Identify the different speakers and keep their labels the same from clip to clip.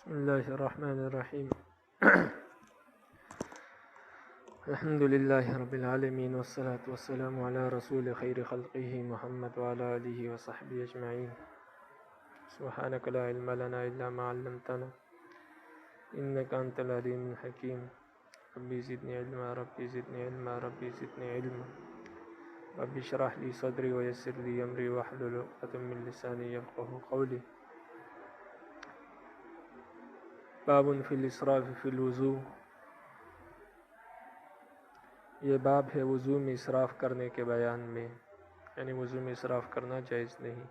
Speaker 1: بسم الله الرحمن الرحيم الحمد لله رب العالمين والصلاة والسلام على رسول خير خلقه محمد وعلى آله وصحبه أجمعين. سبحانك لا علم لنا إلا ما علمتنا إنك أنت العليم الحكيم. ربي زدني علما ربي زدني علما ربي زدني علما ربي اشرح لي صدري ويسر لي أمري واحلل عقدة من لساني يفقهوا قولي. باب فی الاسراف فی الوضو، یہ باب ہے وضو میں اسراف کرنے کے بیان میں، یعنی وضو میں اسراف کرنا جائز نہیں.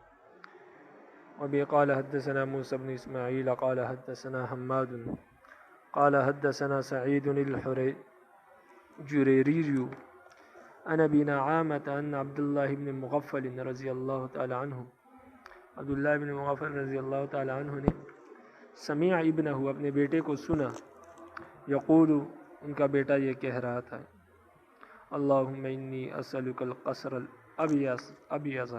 Speaker 1: وبه قال حدثنا موسى بن اسماعيل قال حدثنا حماد قال حدثنا سعيد الجريري عن ابي نعامة ان عبد الله بن مغفل رضی اللہ تعالی عنہ، عبداللہ بن مغفل رضی اللہ تعالی عنہ نے سمع ابنہ، اپنے بیٹے کو سنا، یقول، ان کا بیٹا یہ کہہ رہا تھا، اللہم انی اسألک القصر الابیض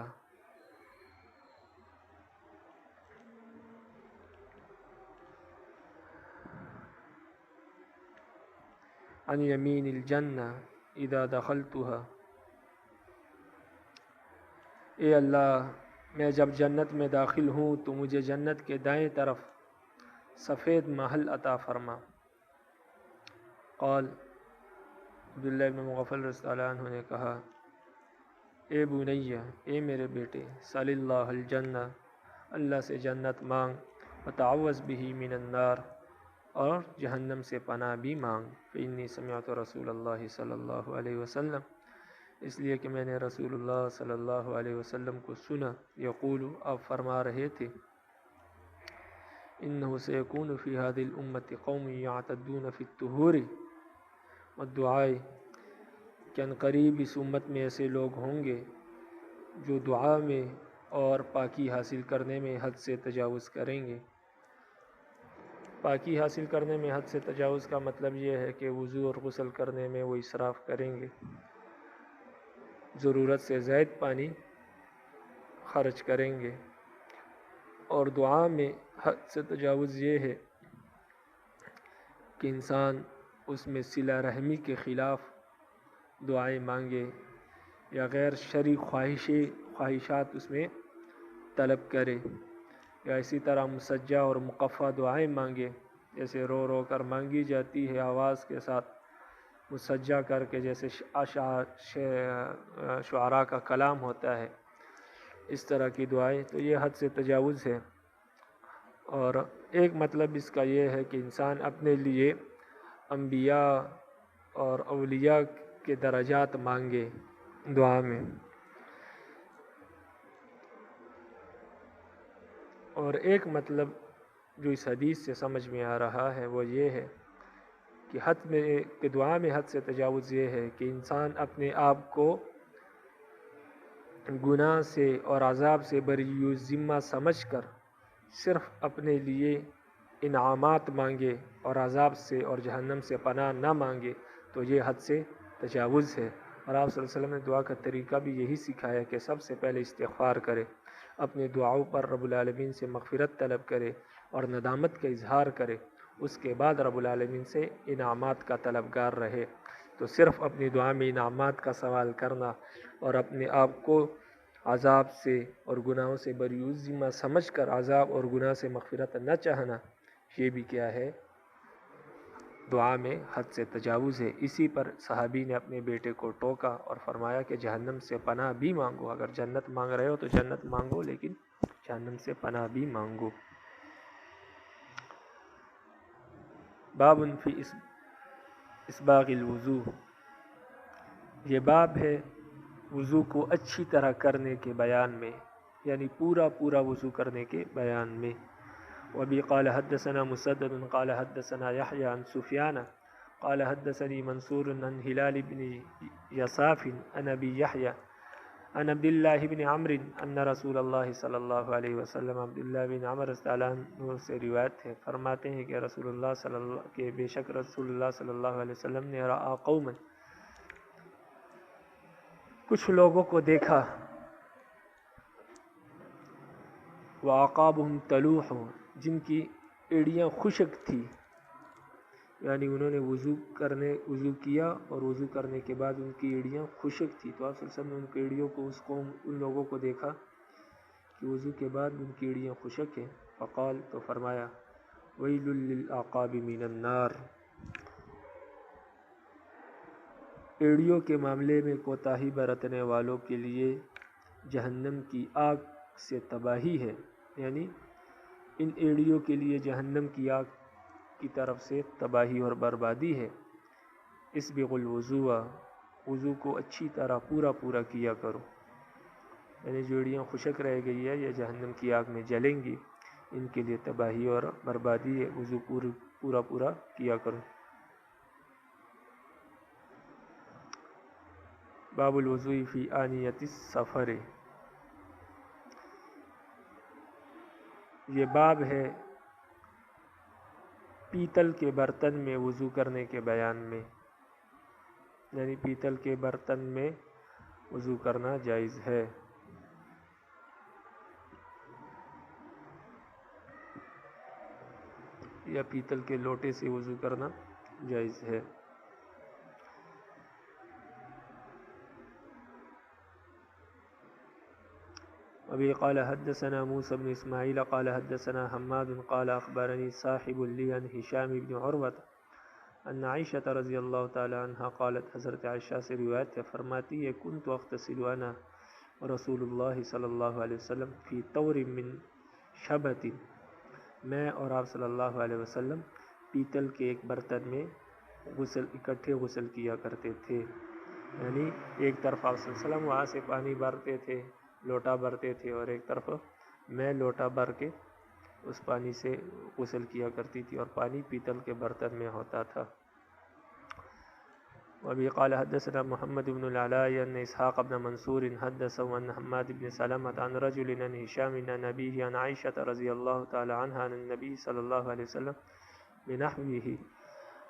Speaker 1: عن یمین الجنہ اذا دخلتها، اے اللہ میں جب جنت میں داخل ہوں تو مجھے جنت کے دائیں طرف سفید محل عطا فرما. قال، عبداللہ بن مغفل رضی اللہ عنہ نے کہا، اے بنیہ، اے میرے بیٹے، سل اللہ الجنہ، اللہ سے جنت مانگ، وتعوذ بہ من النار، اور جہنم سے پناہ بھی مانگ. فإنی سمعت رسول اللہ صلی اللہ علیہ وسلم، اس لیے کہ میں نے رسول اللہ صلی اللہ علیہ وسلم کو سنا، یقول، آپ فرما رہے تھے، انہ سیکون فی هذه الامت قوم یعتدون فی الطہور والدعاء، کہ عنقریب اس امت میں ایسے لوگ ہوں گے جو دعا میں اور پاکی حاصل کرنے میں حد سے تجاوز کریں گے. پاکی حاصل کرنے میں حد سے تجاوز کا مطلب یہ ہے کہ وضو اور غسل کرنے میں وہ اسراف کریں گے، ضرورت سے زائد پانی خرچ کریں گے. اور دعا میں حد سے تجاوز یہ ہے کہ انسان اس میں صلہ رحمی کے خلاف دعائیں مانگے یا غیر شرعی خواہشات اس میں طلب کرے، یا اسی طرح مسجع اور مقفع دعائیں مانگے، جیسے رو رو کر مانگی جاتی ہے آواز کے ساتھ، مسجع کر کے جیسے شعراء کا کلام ہوتا ہے، اس طرح کی دعائیں. تو یہ حد سے تجاوز ہے. اور ایک مطلب اس کا یہ ہے کہ انسان اپنے لیے انبیاء اور اولیاء کے درجات مانگے دعا میں. اور ایک مطلب جو اس حدیث سے سمجھ میں آ رہا ہے وہ یہ ہے کہ دعا میں حد سے تجاوز یہ ہے کہ انسان اپنے آپ کو گناہ سے اور عذاب سے بری ذمہ سمجھ کر صرف اپنے لیے انعامات مانگے اور عذاب سے اور جہنم سے پناہ نہ مانگے، تو یہ حد سے تجاوز ہے. اور آپ صلی اللہ علیہ وسلم نے دعا کا طریقہ بھی یہی سکھایا کہ سب سے پہلے استغفار کرے، اپنے دعاؤں پر رب العالمین سے مغفرت طلب کرے اور ندامت کا اظہار کرے، اس کے بعد رب العالمین سے انعامات کا طلبگار رہے. تو صرف اپنی دعا میں انعامات کا سوال کرنا اور اپنے آپ کو عذاب سے اور گناہوں سے بری ذمہ سمجھ کر عذاب اور گناہ سے مغفرت نہ چاہنا، یہ بھی کیا ہے؟ دعا میں حد سے تجاوز ہے. اسی پر صحابی نے اپنے بیٹے کو ٹوکا اور فرمایا کہ جہنم سے پناہ بھی مانگو، اگر جنت مانگ رہے ہو تو جنت مانگو، لیکن جہنم سے پناہ بھی مانگو. باب فی اسباغ الوضو، یہ باب ہے وضو کو اچھی طرح کرنے کے بیان میں، یعنی پورا وضو کرنے کے بیان میں. وبی قال حدثنا مسدد قال حدثنا يحيى عن سفيان قال حدثني منصور عن هلال بن يساف عن ابي يحيى عن عبد الله بن عمرو ان رسول الله صلی اللہ علیہ وسلم، عبداللہ بن عمر رضی اللہ عنہ سے روایت ہے، فرماتے ہیں کہ رسول اللہ کہ بے شک رسول اللہ صلی اللہ علیہ وسلم نے رأى قوما، کچھ لوگوں کو دیکھا، وَعَقَابُهُمْ تَلُوحُ، جن کی ایڑیاں خشک تھی، یعنی انہوں نے وضو کیا اور وضو کرنے کے بعد ان کی ایڑیاں خشک تھی، تو آپ صلی اللہ علیہ وسلم نے ان کی ایڑیوں کو ان لوگوں کو دیکھا کہ وضو کے بعد ان کی ایڑیاں خشک ہیں، فقال، تو فرمایا ویل للعقاب من النار، ایڑیوں کے معاملے میں کوتاہی برتنے والوں کے لیے جہنم کی آگ سے تباہی ہے، یعنی ان ایڑیوں کے لیے جہنم کی آگ کی طرف سے تباہی اور بربادی ہے۔ اسبغ الوضوء، وضو کو اچھی طرح پورا کیا کرو، یعنی جو ایڑیاں خشک رہ گئی ہے یا جہنم کی آگ میں جلیں گی، ان کے لیے تباہی اور بربادی ہے، وضو پورا کیا کرو۔ باب الوضوء فی آنیۃ السفر، یہ باب ہے پیتل کے برتن میں وضو کرنے کے بیان میں، یعنی پیتل کے برتن میں وضو کرنا جائز ہے۔ یا پیتل کے لوٹے سے وضو کرنا جائز ہے۔ ابھی قال حدثنا موسى بن اسماعیل قال حدثنا حماد قال اخبرني صاحب لي عن هشام بن عروة ان عائشة رضی اللہ تعالی عنہ قالت، حضرت عائشہ سے روایت ہے، فرماتی ہے كنت اغتسل انا رسول اللہ صلی اللہ علیہ وسلم فی طور من شبت، میں اور آپ صلی اللہ علیہ وسلم پیتل کے ایک برتن میں اکٹھے غسل کیا کرتے تھے، یعنی ایک طرف آپ صلی اللہ علیہ وسلم وہاں سے پانی بھرتے تھے، لوٹا بھرتے تھے، اور ایک طرف میں لوٹا بھر کے اس پانی سے غسل کیا کرتی تھی، اور پانی پیتل کے برتن میں ہوتا تھا۔ وابی قال حدثنا محمد بن العلاء ان اسحاق بن منصور حدثه عن حماد بن سلمة عن رجل عن هشام عن ابيه عن عائشة رضی اللہ تعالی عنها عن النبي صلی اللہ علیہ وسلم بنحوه،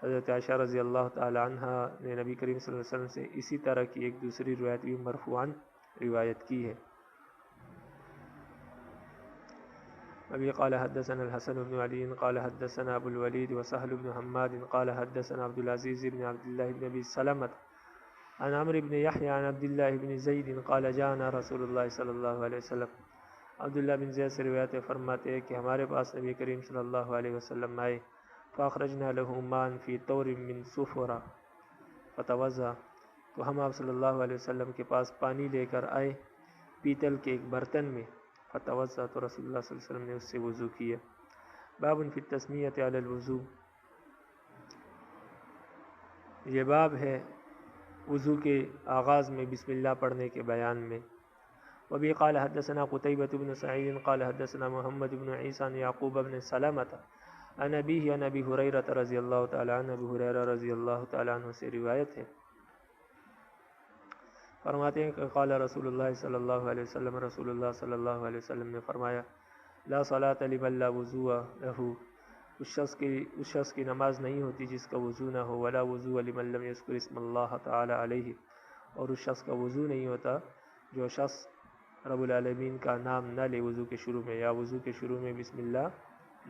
Speaker 1: حضرت عائشہ رضی اللہ تعالی عنہ نے نبی کریم صلی اللہ علیہ وسلم سے اسی طرح کی ایک دوسری روایت بھی مرفوعاً روایت کی ہے۔ ابھی قال حدثنا الحسن بن علی قال حدثنا ابو الولید وسهل بن حماد قال حدثنا عبد العزیز بن عبد الله بن ابی سلمة عن عمرو بن یحیی عن عبد الله بن زید قال جاءنا رسول اللہ صلی اللہ علیہ وسلم، عبداللہ بن زید سے روایت فرماتے ہیں کہ ہمارے پاس نبی کریم صلی اللہ علیہ وسلم آئے، فاخرجنا له ماء في طور من صفرا فتوضا، تو ہم آپ صلی اللہ علیہ وسلم کے پاس پانی لے کر آئے پیتل کے ایک برتن میں، فتوضا، تو رسول اللہ صلی اللہ علیہ وسلم نے اس سے وضو کیا۔ باب فی التسمیۃ علی الوضوء، یہ باب ہے وضو کے آغاز میں بسم اللہ پڑھنے کے بیان میں۔ وبی قال حدثنا قتیبۃ بن سعید قال حدثنا محمد بن عیسیٰ عن یعقوب بن سلمۃ عن ابیہ عن ابی ہریرہ رضی اللہ تعالی عنہ، ابی ہریرہ رضی اللہ تعالی عنہ سے روایت ہے، فرماتے ہیں کہ قال رسول اللہ صلی اللہ علیہ وسلم، رسول اللہ صلی اللہ علیہ وسلم نے فرمایا، لا صلاۃ لمن لا وضوء لہ، اس شخص کی نماز نہیں ہوتی جس کا وضو نہ ہو، ولا وضوء لمن لم یذکر اسم اللہ تعالی علیہ، اور اس شخص کا وضو نہیں ہوتا جو شخص رب العالمین کا نام نہ لے وضو کے شروع میں، یا وضو کے شروع میں بسم اللہ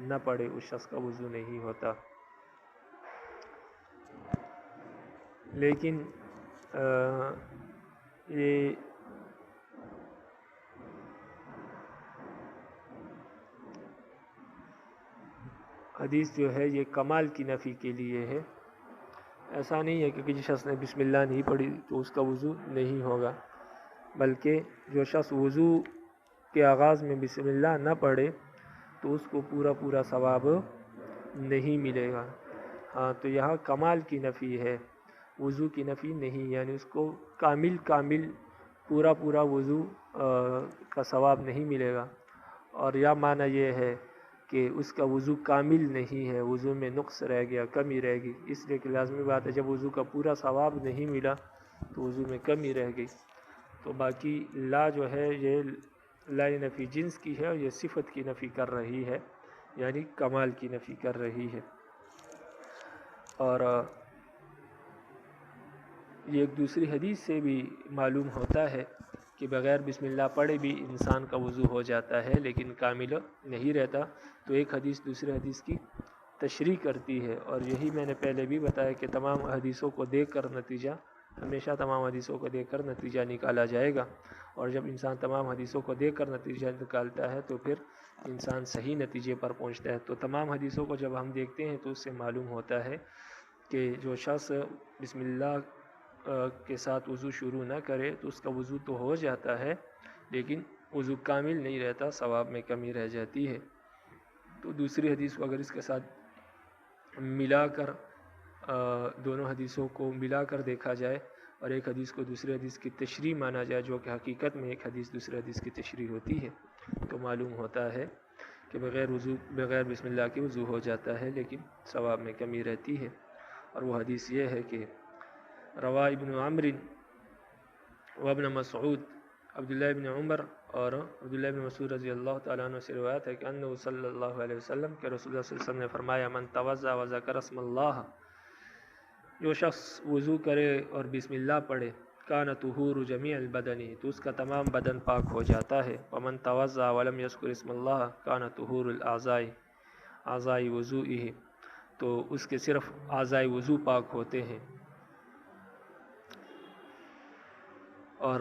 Speaker 1: نہ پڑھے، اس شخص کا وضو نہیں ہوتا۔ لیکن یہ حدیث جو ہے یہ کمال کی نفی کے لیے ہے، ایسا نہیں ہے کہ جس شخص نے بسم اللہ نہیں پڑھی تو اس کا وضو نہیں ہوگا، بلکہ جو شخص وضو کے آغاز میں بسم اللہ نہ پڑھے تو اس کو پورا ثواب نہیں ملے گا۔ ہاں، تو یہاں کمال کی نفی ہے، وضو کی نفی نہیں، یعنی اس کو کامل پورا وضو کا ثواب نہیں ملے گا، اور یا معنی یہ ہے کہ اس کا وضو کامل نہیں ہے، وضو میں نقص رہ گیا، کمی رہ گئی، اس لیے کہ لازمی بات ہے جب وضو کا پورا ثواب نہیں ملا تو وضو میں کمی رہ گئی۔ تو باقی لا جو ہے یہ لا نفی جنس کی ہے، اور یہ صفت کی نفی کر رہی ہے، یعنی کمال کی نفی کر رہی ہے۔ اور یہ ایک دوسری حدیث سے بھی معلوم ہوتا ہے کہ بغیر بسم اللہ پڑھے بھی انسان کا وضو ہو جاتا ہے لیکن کامل نہیں رہتا، تو ایک حدیث دوسرے حدیث کی تشریح کرتی ہے، اور یہی میں نے پہلے بھی بتایا کہ تمام حدیثوں کو دیکھ کر نتیجہ، ہمیشہ تمام حدیثوں کو دیکھ کر نتیجہ نکالا جائے گا، اور جب انسان تمام حدیثوں کو دیکھ کر نتیجہ نکالتا ہے تو پھر انسان صحیح نتیجے پر پہنچتا ہے۔ تو تمام حدیثوں کو جب ہم دیکھتے ہیں تو اس سے معلوم ہوتا ہے کہ جو شخص بسم اللہ کے ساتھ وضو شروع نہ کرے تو اس کا وضو تو ہو جاتا ہے لیکن وضو کامل نہیں رہتا، ثواب میں کمی رہ جاتی ہے۔ تو دوسری حدیث کو اگر اس کے ساتھ ملا کر دونوں حدیثوں کو ملا کر دیکھا جائے اور ایک حدیث کو دوسری حدیث کی تشریح مانا جائے، جو کہ حقیقت میں ایک حدیث دوسری حدیث کی تشریح ہوتی ہے، تو معلوم ہوتا ہے کہ بغیر بسم اللہ کے وضو ہو جاتا ہے لیکن ثواب میں کمی رہتی ہے۔ اور وہ حدیث یہ ہے کہ روا ابن عمرو وابن مسعود، عبداللہ ابن عمر اور عبداللہ ابن مسعود رضی اللہ تعالیٰ عنہ سے روایت ہے کہ انہ صلی اللہ علیہ وسلم کہ رسول اللہ صلی اللہ علیہ وسلم نے فرمایا من توضأ وذکر اسم اللہ، جو شخص وضو کرے اور بسم اللہ پڑھے، کان طہور جمیع البدن، تو اس کا تمام بدن پاک ہو جاتا ہے، ومن توضأ ولم یذکر اسم اللہ کان طہور الاعضاء اعضاء وضوئہ، تو اس کے صرف اعضاء وضو پاک ہوتے ہیں۔ اور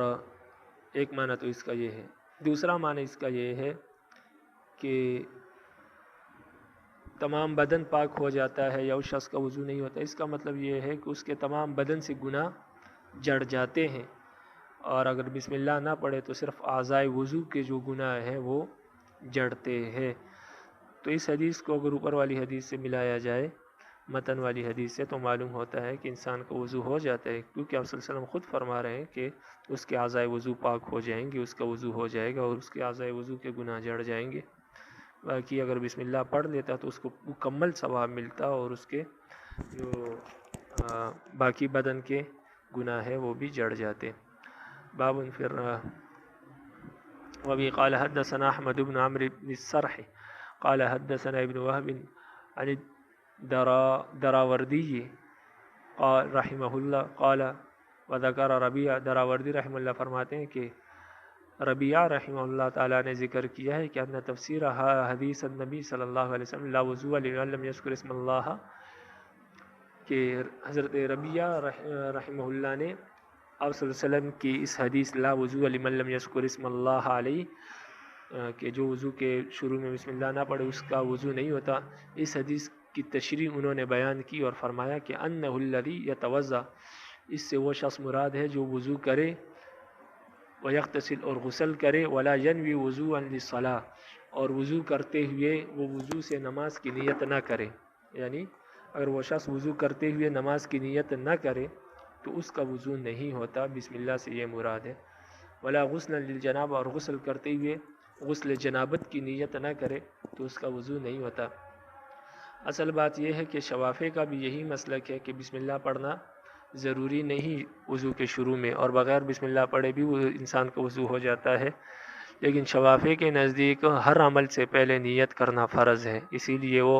Speaker 1: ایک معنی تو اس کا یہ ہے۔ دوسرا معنی اس کا یہ ہے کہ تمام بدن پاک ہو جاتا ہے یا اس شخص کا وضو نہیں ہوتا، اس کا مطلب یہ ہے کہ اس کے تمام بدن سے گناہ جڑ جاتے ہیں، اور اگر بسم اللہ نہ پڑھے تو صرف اعضاء وضو کے جو گناہ ہیں وہ جڑتے ہیں۔ تو اس حدیث کو اگر اوپر والی حدیث سے ملایا جائے، متن والی حدیث سے، تو معلوم ہوتا ہے کہ انسان کا وضو ہو جاتا ہے، کیونکہ آپ صلی اللہ علیہ وسلم خود فرما رہے ہیں کہ اس کے اعضاء وضو پاک ہو جائیں گے، اس کا وضو ہو جائے گا اور اس کے اعضاء وضو کے گناہ جڑ جائیں گے۔ باقی اگر بسم اللہ پڑھ لیتا تو اس کو مکمل ثواب ملتا اور اس کے جو باقی بدن کے گناہ ہے وہ بھی جڑ جاتے۔ باب پھر وبی قال حدثنا احمد بن عمرو بن السرح قال حدثنا ابن وهب عن دراوردی قال رحمہ اللہ قال وذکر ربیع، دراوردی رحمہ اللہ فرماتے ہیں کہ ربیع رحمہ اللہ تعالیٰ نے ذکر کیا ہے کہ ان تفسیر حدیث النبی صلی اللہ علیہ وسلم لا وضوء لمن لم یذکر اسم اللہ، کہ حضرت ربیع رحمہ اللہ نے آپ صلی اللہ علیہ وسلم کی اس حدیث لا وضوء لمن لم یذکر اسم اللہ علیہ، کہ جو وضو کے شروع میں بسم اللہ نہ پڑھے اس کا وضو نہیں ہوتا، اس حدیث کی تشریح انہوں نے بیان کی اور فرمایا کہ انہ الذی یتوضا، اس سے وہ شخص مراد ہے جو وضو کرے ویغتسل اور غسل کرے، ولا ینوی وضوءا للصلاۃ، اور وضو کرتے ہوئے وہ وضو سے نماز کی نیت نہ کرے، یعنی اگر وہ شخص وضو کرتے ہوئے نماز کی نیت نہ کرے تو اس کا وضو نہیں ہوتا، بسم اللہ سے یہ مراد ہے۔ ولا غسل للجنابہ، اور غسل کرتے ہوئے غسل جنابت کی نیت نہ کرے تو اس کا وضو نہیں ہوتا۔ اصل بات یہ ہے کہ شوافع کا بھی یہی مسلک ہے کہ بسم اللہ پڑھنا ضروری نہیں وضو کے شروع میں، اور بغیر بسم اللہ پڑھے بھی وہ انسان کا وضو ہو جاتا ہے، لیکن شوافع کے نزدیک ہر عمل سے پہلے نیت کرنا فرض ہے، اسی لیے وہ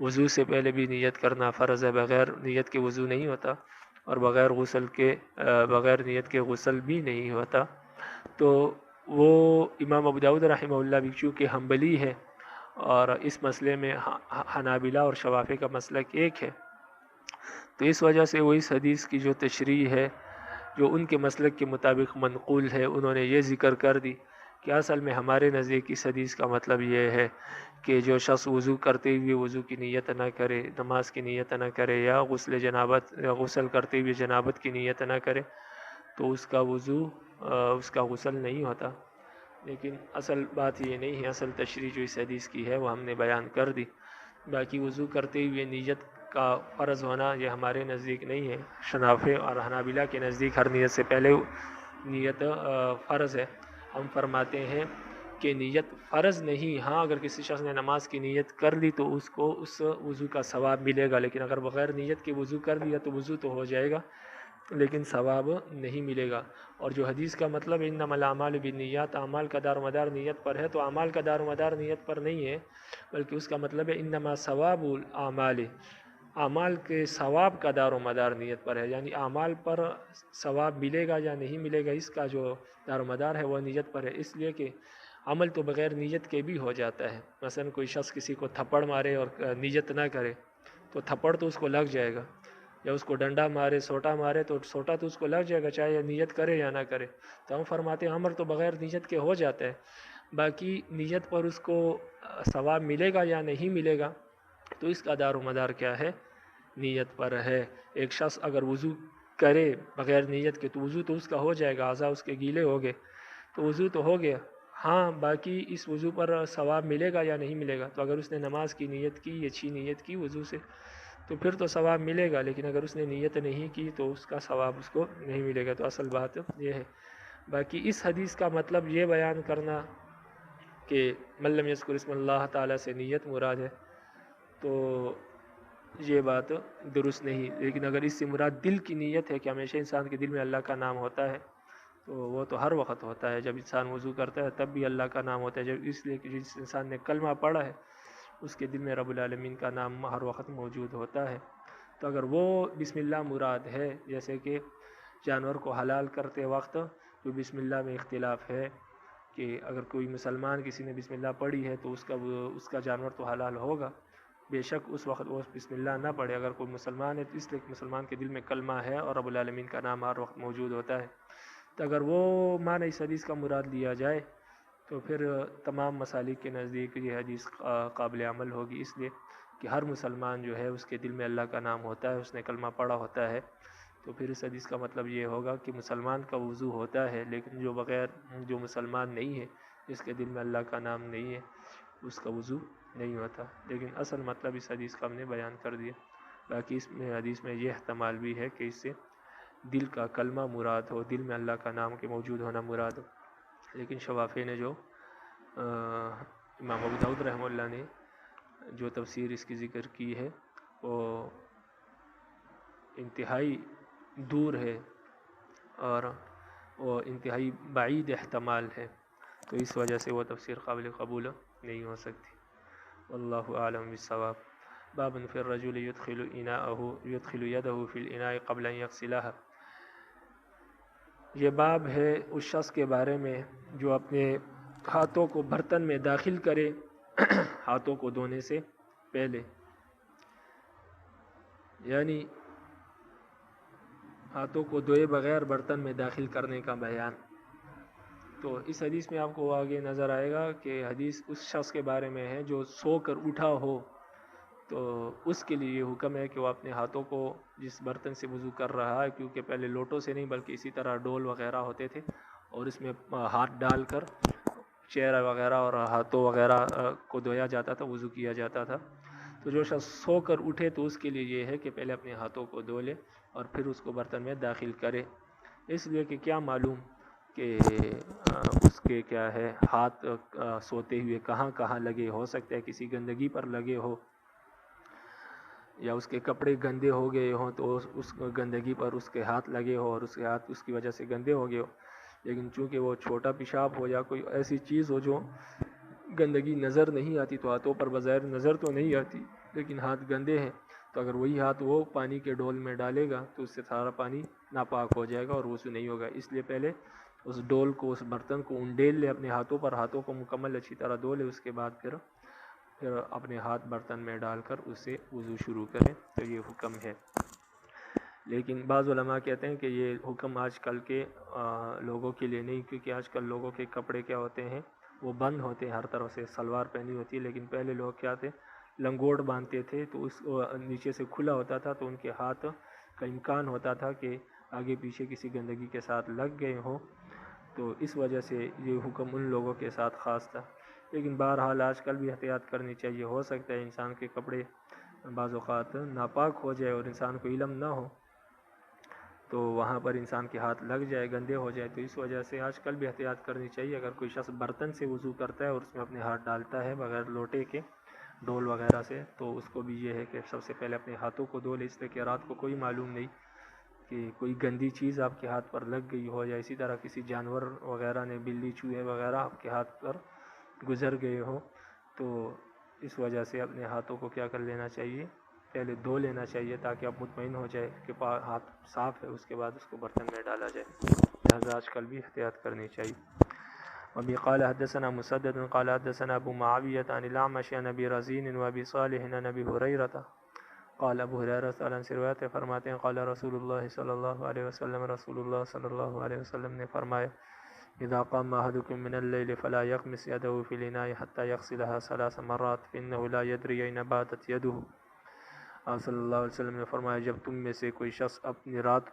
Speaker 1: وضو سے پہلے بھی نیت کرنا فرض ہے، بغیر نیت کے وضو نہیں ہوتا اور بغیر نیت کے غسل بھی نہیں ہوتا۔ تو وہ امام ابو داؤد رحمہ اللہ بھی چونکہ حنبلی ہے اور اس مسئلے میں حنابلہ اور شوافع کا مسلک ایک ہے، تو اس وجہ سے وہ اس حدیث کی جو تشریح ہے جو ان کے مسلک کے مطابق منقول ہے، انہوں نے یہ ذکر کر دی کہ اصل میں ہمارے نزدیک اس حدیث کا مطلب یہ ہے کہ جو شخص وضو کرتے ہوئے وضو کی نیت نہ کرے، نماز کی نیت نہ کرے، یا غسل کرتے ہوئے جنابت کی نیت نہ کرے تو اس کا غسل نہیں ہوتا، لیکن اصل بات یہ نہیں ہے، اصل تشریح جو اس حدیث کی ہے وہ ہم نے بیان کر دی۔ باقی وضو کرتے ہوئے نیت کا فرض ہونا یہ ہمارے نزدیک نہیں ہے، شنافع اور حنابلہ کے نزدیک ہر نیت سے پہلے نیت فرض ہے۔ ہم فرماتے ہیں کہ نیت فرض نہیں، ہاں اگر کسی شخص نے نماز کی نیت کر لی تو اس کو اس وضو کا ثواب ملے گا، لیکن اگر بغیر نیت کے وضو کر لیا تو وضو تو ہو جائے گا لیکن ثواب نہیں ملے گا۔ اور جو حدیث کا مطلب انما الاعمال بالنیات، اعمال کا دار و مدار نیت پر ہے، تو اعمال کا دار و مدار نیت پر نہیں ہے، بلکہ اس کا مطلب ہے انما ثواب الاعمال، اعمال کے ثواب کا دار و مدار نیت پر ہے، یعنی اعمال پر ثواب ملے گا یا نہیں ملے گا اس کا جو دار و مدار ہے وہ نیت پر ہے، اس لیے کہ عمل تو بغیر نیت کے بھی ہو جاتا ہے۔ مثلا کوئی شخص کسی کو تھپڑ مارے اور نیت نہ کرے تو تھپڑ تو اس کو لگ جائے گا، یا اس کو ڈنڈا مارے، سوٹا مارے تو سوٹا تو اس کو لگ جائے گا، چاہے نیت کرے یا نہ کرے۔ تو ہم فرماتے ہیں عمل تو بغیر نیت کے ہو جاتا ہے، باقی نیت پر اس کو ثواب ملے گا یا نہیں ملے گا تو اس کا دار و مدار کیا ہے؟ نیت پر ہے۔ ایک شخص اگر وضو کرے بغیر نیت کے تو وضو تو اس کا ہو جائے گا، اعضاء اس کے گیلے ہو گئے تو وضو تو ہو گیا، ہاں باقی اس وضو پر ثواب ملے گا یا نہیں ملے گا؟ تو اگر اس نے نماز کی نیت کی، اچھی نیت کی وضو سے، تو پھر تو ثواب ملے گا، لیکن اگر اس نے نیت نہیں کی تو اس کا ثواب اس کو نہیں ملے گا۔ تو اصل بات یہ ہے۔ باقی اس حدیث کا مطلب یہ بیان کرنا کہ من لم یذکر اسم اللہ تعالیٰ سے نیت مراد ہے تو یہ بات درست نہیں، لیکن اگر اس سے مراد دل کی نیت ہے کہ ہمیشہ انسان کے دل میں اللہ کا نام ہوتا ہے تو وہ تو ہر وقت ہوتا ہے، جب انسان وضو کرتا ہے تب بھی اللہ کا نام ہوتا ہے، جب اس لیے کہ جس انسان نے کلمہ پڑھا ہے اس کے دل میں رب العالمین کا نام ہر وقت موجود ہوتا ہے۔ تو اگر وہ بسم اللہ مراد ہے، جیسے کہ جانور کو حلال کرتے وقت تو بسم اللہ میں اختلاف ہے کہ اگر کوئی مسلمان کسی نے بسم اللہ پڑھی ہے تو اس کا جانور تو حلال ہوگا، بے شک اس وقت وہ بسم اللہ نہ پڑھے۔ اگر کوئی مسلمان ہے تو اس لیے کہ مسلمان کے دل میں کلمہ ہے اور رب العالمین کا نام ہر وقت موجود ہوتا ہے۔ تو اگر وہ معنی اس حدیث کا مراد لیا جائے تو پھر تمام مسالک کے نزدیک یہ حدیث قابل عمل ہوگی، اس لیے کہ ہر مسلمان جو ہے اس کے دل میں اللہ کا نام ہوتا ہے، اس نے کلمہ پڑھا ہوتا ہے، تو پھر اس حدیث کا مطلب یہ ہوگا کہ مسلمان کا وضو ہوتا ہے، لیکن جو مسلمان نہیں ہے، جس کے دل میں اللہ کا نام نہیں ہے، اس کا وضو نہیں ہوتا۔ لیکن اصل مطلب اس حدیث کا ہم نے بیان کر دیا۔ باقی اس میں حدیث میں یہ احتمال بھی ہے کہ اس سے دل کا کلمہ مراد ہو، دل میں اللہ کا نام کے موجود ہونا مراد ہو، لیکن شوافی نے جو امام ابو داؤد رحمہ اللہ نے جو تفسیر اس کی ذکر کی ہے وہ انتہائی دور ہے اور وہ انتہائی بعید احتمال ہے، تو اس وجہ سے وہ تفسیر قابل قبول نہیں ہو سکتی۔ واللہ اعلم بالصواب۔ باب فی الرجل يدخل يده في الاناء قبل ان يغسلها۔ یہ باب ہے اس شخص کے بارے میں جو اپنے ہاتھوں کو برتن میں داخل کرے ہاتھوں کو دھونے سے پہلے، یعنی ہاتھوں کو دھوئے بغیر برتن میں داخل کرنے کا بیان۔ تو اس حدیث میں آپ کو آگے نظر آئے گا کہ حدیث اس شخص کے بارے میں ہے جو سو کر اٹھا ہو، تو اس کے لیے یہ حکم ہے کہ وہ اپنے ہاتھوں کو جس برتن سے وضو کر رہا ہے، کیونکہ پہلے لوٹوں سے نہیں بلکہ اسی طرح ڈول وغیرہ ہوتے تھے اور اس میں ہاتھ ڈال کر چہرہ وغیرہ اور ہاتھوں وغیرہ کو دھویا جاتا تھا، وضو کیا جاتا تھا۔ تو جو شخص سو کر اٹھے تو اس کے لیے یہ ہے کہ پہلے اپنے ہاتھوں کو دھو لے اور پھر اس کو برتن میں داخل کرے، اس لیے کہ کیا معلوم کہ اس کے کیا ہے ہاتھ سوتے ہوئے کہاں کہاں لگے، ہو سکتا ہے کسی گندگی پر لگے ہو یا اس کے کپڑے گندے ہو گئے ہوں تو اس گندگی پر اس کے ہاتھ لگے ہو اور اس کے ہاتھ اس کی وجہ سے گندے ہو گئے ہو، لیکن چونکہ وہ چھوٹا پیشاب ہو یا کوئی ایسی چیز ہو جو گندگی نظر نہیں آتی، تو ہاتھوں پر بظاہر نظر تو نہیں آتی لیکن ہاتھ گندے ہیں، تو اگر وہی ہاتھ وہ پانی کے ڈول میں ڈالے گا تو اس سے سارا پانی ناپاک ہو جائے گا اور وضو نہیں ہوگا۔ اس لیے پہلے اس ڈول کو، اس برتن کو انڈیل لے اپنے ہاتھوں پر، ہاتھوں کو مکمل اچھی طرح دھو لے، اس کے بعد پھر اپنے ہاتھ برتن میں ڈال کر اس سے وضو شروع کریں، تو یہ حکم ہے۔ لیکن بعض علماء کہتے ہیں کہ یہ حکم آج کل کے لوگوں کے لیے نہیں، کیونکہ آج کل لوگوں کے کپڑے کیا ہوتے ہیں، وہ بند ہوتے ہیں ہر طرف سے، سلوار پہنی ہوتی ہے، لیکن پہلے لوگ کیا تھے، لنگوٹ باندھتے تھے تو اس نیچے سے کھلا ہوتا تھا تو ان کے ہاتھ کا امکان ہوتا تھا کہ آگے پیچھے کسی گندگی کے ساتھ لگ گئے ہوں، تو اس وجہ سے یہ حکم ان لوگوں کے ساتھ خاص تھا۔ لیکن بہرحال آج کل بھی احتیاط کرنی چاہیے، ہو سکتا ہے انسان کے کپڑے بعض اوقات ناپاک ہو جائے اور انسان کو علم نہ ہو تو وہاں پر انسان کے ہاتھ لگ جائے، گندے ہو جائے، تو اس وجہ سے آج کل بھی احتیاط کرنی چاہیے۔ اگر کوئی شخص برتن سے وضو کرتا ہے اور اس میں اپنے ہاتھ ڈالتا ہے بغیر لوٹے کے، ڈول وغیرہ سے، تو اس کو بھی یہ ہے کہ سب سے پہلے اپنے ہاتھوں کو دھو لے، اس لیے کہ رات کو کوئی معلوم نہیں کہ کوئی گندی چیز آپ کے ہاتھ پر لگ گئی ہو، یا اسی طرح کسی جانور وغیرہ نے، بلی چوہے وغیرہ آپ کے ہاتھ پر گزر گئے ہوں، تو اس وجہ سے اپنے ہاتھوں کو کیا کر لینا چاہیے، پہلے دھو لینا چاہیے تاکہ اب مطمئن ہو جائے کہ ہاتھ صاف ہے، اس کے بعد اس کو برتن میں ڈالا جائے. لہذا آج کل بھی احتیاط کرنی چاہیے. وبه قال حدثنا مسدد قال حدثنا ابو معاوية عن الأعمش عن ابي رزين وابي صالح عن ابي هريرة قال ابو هريرة تعالیٰ سے روایت ہے، فرماتے ہیں قال رسول اللہ صلی اللہ علیہ وسلم، رسول اللہ صلی اللہ علیہ وسلم نے فرمایا اذا قام احدكم من الليل فلا يغمس يده في الاناء حتى يغسلها 3 مرات فانه لا يدري اين باتت يده. آپ صلی اللہ علیہ وسلم نے فرمایا جب تم میں سے کوئی شخص اپنی رات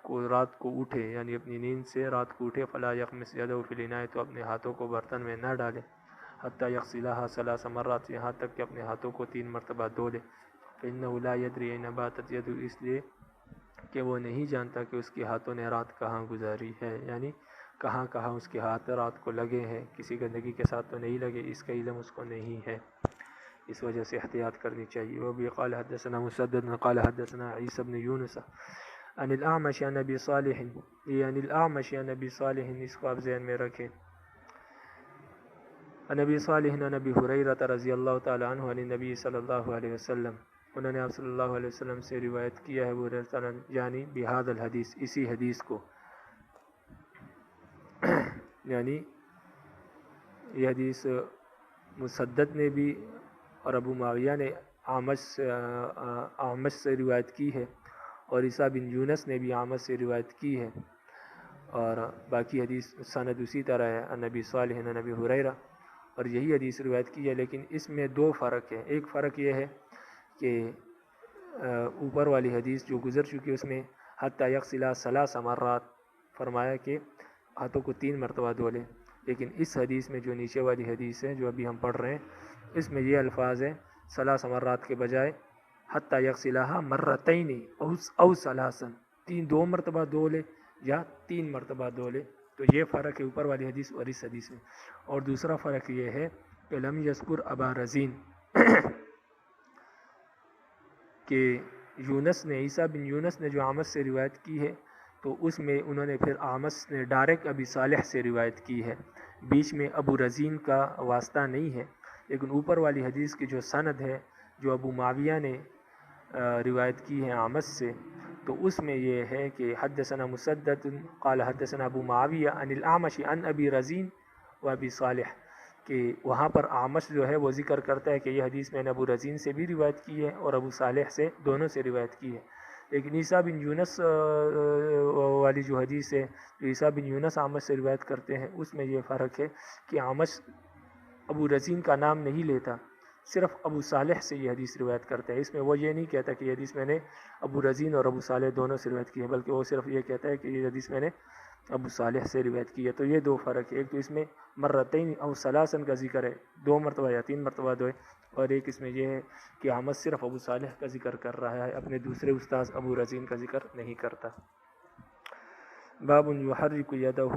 Speaker 1: کو اٹھے، یعنی اپنی نیند سے رات کو اٹھے، فلا یغمس یدہ فی الاناء، تو اپنے ہاتھوں کو برتن میں نہ ڈالے، حتی یغسلها 3 مرات، یہاں تک کہ اپنے ہاتھوں کو 3 مرتبہ دھو لے. فإنہ لا یدری این باتت یدہ، اس لیے کہ وہ نہیں جانتا کہ اس کے ہاتھوں نے رات کہاں گزاری ہے، یعنی کہاں کہاں اس کے ہاتھ رات کو لگے ہیں، کسی گندگی کے ساتھ تو نہیں لگے، اس کا علم اس کو نہیں ہے، اس وجہ سے احتیاط کرنی چاہیے. وبه قال حدثنا مسدد قال حدثنا عیسی بن یونس عن الاعمش عن ابی صالح، یعنی الاعمش عن ابی صالح، اس کو آپ ذہن میں رکھیں. عن ابی صالح عن ابی ہریرہ رضی اللہ تعالی عنہ عن النبی صلی اللہ علیہ وسلم، انہوں نے آپ صلی اللہ علیہ وسلم سے روایت کیا ہے، وہ یعنی بہذا الحدیث، اسی حدیث کو، یعنی یہ حدیث مسدد نے بھی اور ابو معاویہ نے اعمش سے روایت کی ہے، اور عیسیٰ بن یونس نے بھی اعمش سے روایت کی ہے، اور باقی حدیث سند اسی طرح ہے، عن ابی صالح عن ابی ہریرہ، اور یہی حدیث روایت کی ہے. لیکن اس میں 2 فرق ہیں. ایک فرق یہ ہے کہ اوپر والی حدیث جو گزر چکی اس میں حتی یغسلها 3 مرات فرمایا کہ ہاتھوں کو 3 مرتبہ دھو لیں، لیکن اس حدیث میں جو نیچے والی حدیث ہے جو ابھی ہم پڑھ رہے ہیں، اس میں یہ الفاظ ہیں 3 مرات کے بجائے حتی یغسلها مرتین او 3، 2 مرتبہ دھو لے یا 3 مرتبہ دھو لے. تو یہ فرق ہے اوپر والی حدیث اور اس حدیث میں. اور دوسرا فرق یہ ہے کہ لم یذکر ابا رزین، کہ یونس نے، عیسیٰ بن یونس نے جو اعمش سے روایت کی ہے، تو اس میں انہوں نے پھر اعمش نے ڈائریکٹ ابی صالح سے روایت کی ہے، بیچ میں ابو رزین کا واسطہ نہیں ہے. لیکن اوپر والی حدیث کی جو سند ہے جو ابو معاویہ نے روایت کی ہے اعمش سے، تو اس میں یہ ہے کہ حدثنا مسدد قال حدثنا ابو معاویہ عن الاعمش عن ابی رزین و ابی صالح، کہ وہاں پر اعمش جو ہے وہ ذکر کرتا ہے کہ یہ حدیث میں نے ابو رزین سے بھی روایت کی ہے اور ابو صالح سے، دونوں سے روایت کی ہے. لیکن عیسیٰ بن یونس والی جو حدیث ہے، جو عیسیٰ بن یونس اعمش سے روایت کرتے ہیں، اس میں یہ فرق ہے کہ اعمش ابو رزین کا نام نہیں لیتا، صرف ابو صالح سے یہ حدیث روایت کرتا ہے. اس میں وہ یہ نہیں کہتا کہ یہ حدیث میں نے ابو رزین اور ابو صالح دونوں سے روایت کی ہے، بلکہ وہ صرف یہ کہتا ہے کہ یہ حدیث میں نے ابو صالح سے روایت کی ہے. تو یہ 2 فرق ہے. ایک تو اس میں مرتین او 3 کا ذکر ہے، 2 مرتبہ یا 3 مرتبہ دھوئے، اور ایک اس میں یہ ہے کہ احمد صرف ابو صالح کا ذکر کر رہا ہے، اپنے دوسرے استاذ ابو رزین کا ذکر نہیں کرتا. باب یحرک یدہ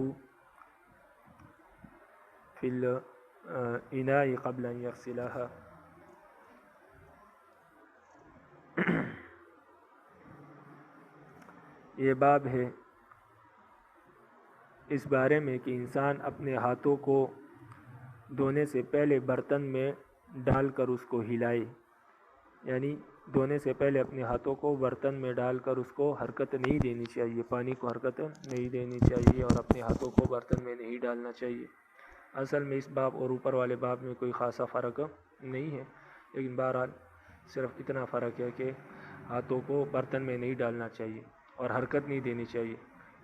Speaker 1: فی الاناء قبل ان یغسلها، یہ باب ہے اس بارے میں کہ انسان اپنے ہاتھوں کو دھونے سے پہلے برتن میں ڈال کر اس کو ہلائے، یعنی دھونے سے پہلے اپنے ہاتھوں کو برتن میں ڈال کر اس کو حرکت نہیں دینی چاہیے، پانی کو حرکت نہیں دینی چاہیے، اور اپنے ہاتھوں کو برتن میں نہیں ڈالنا چاہیے. اصل میں اس باب اور اوپر والے باب میں کوئی خاصا فرق نہیں ہے، لیکن بہرحال صرف اتنا فرق ہے کہ ہاتھوں کو برتن میں نہیں ڈالنا چاہیے اور حرکت نہیں دینی چاہیے.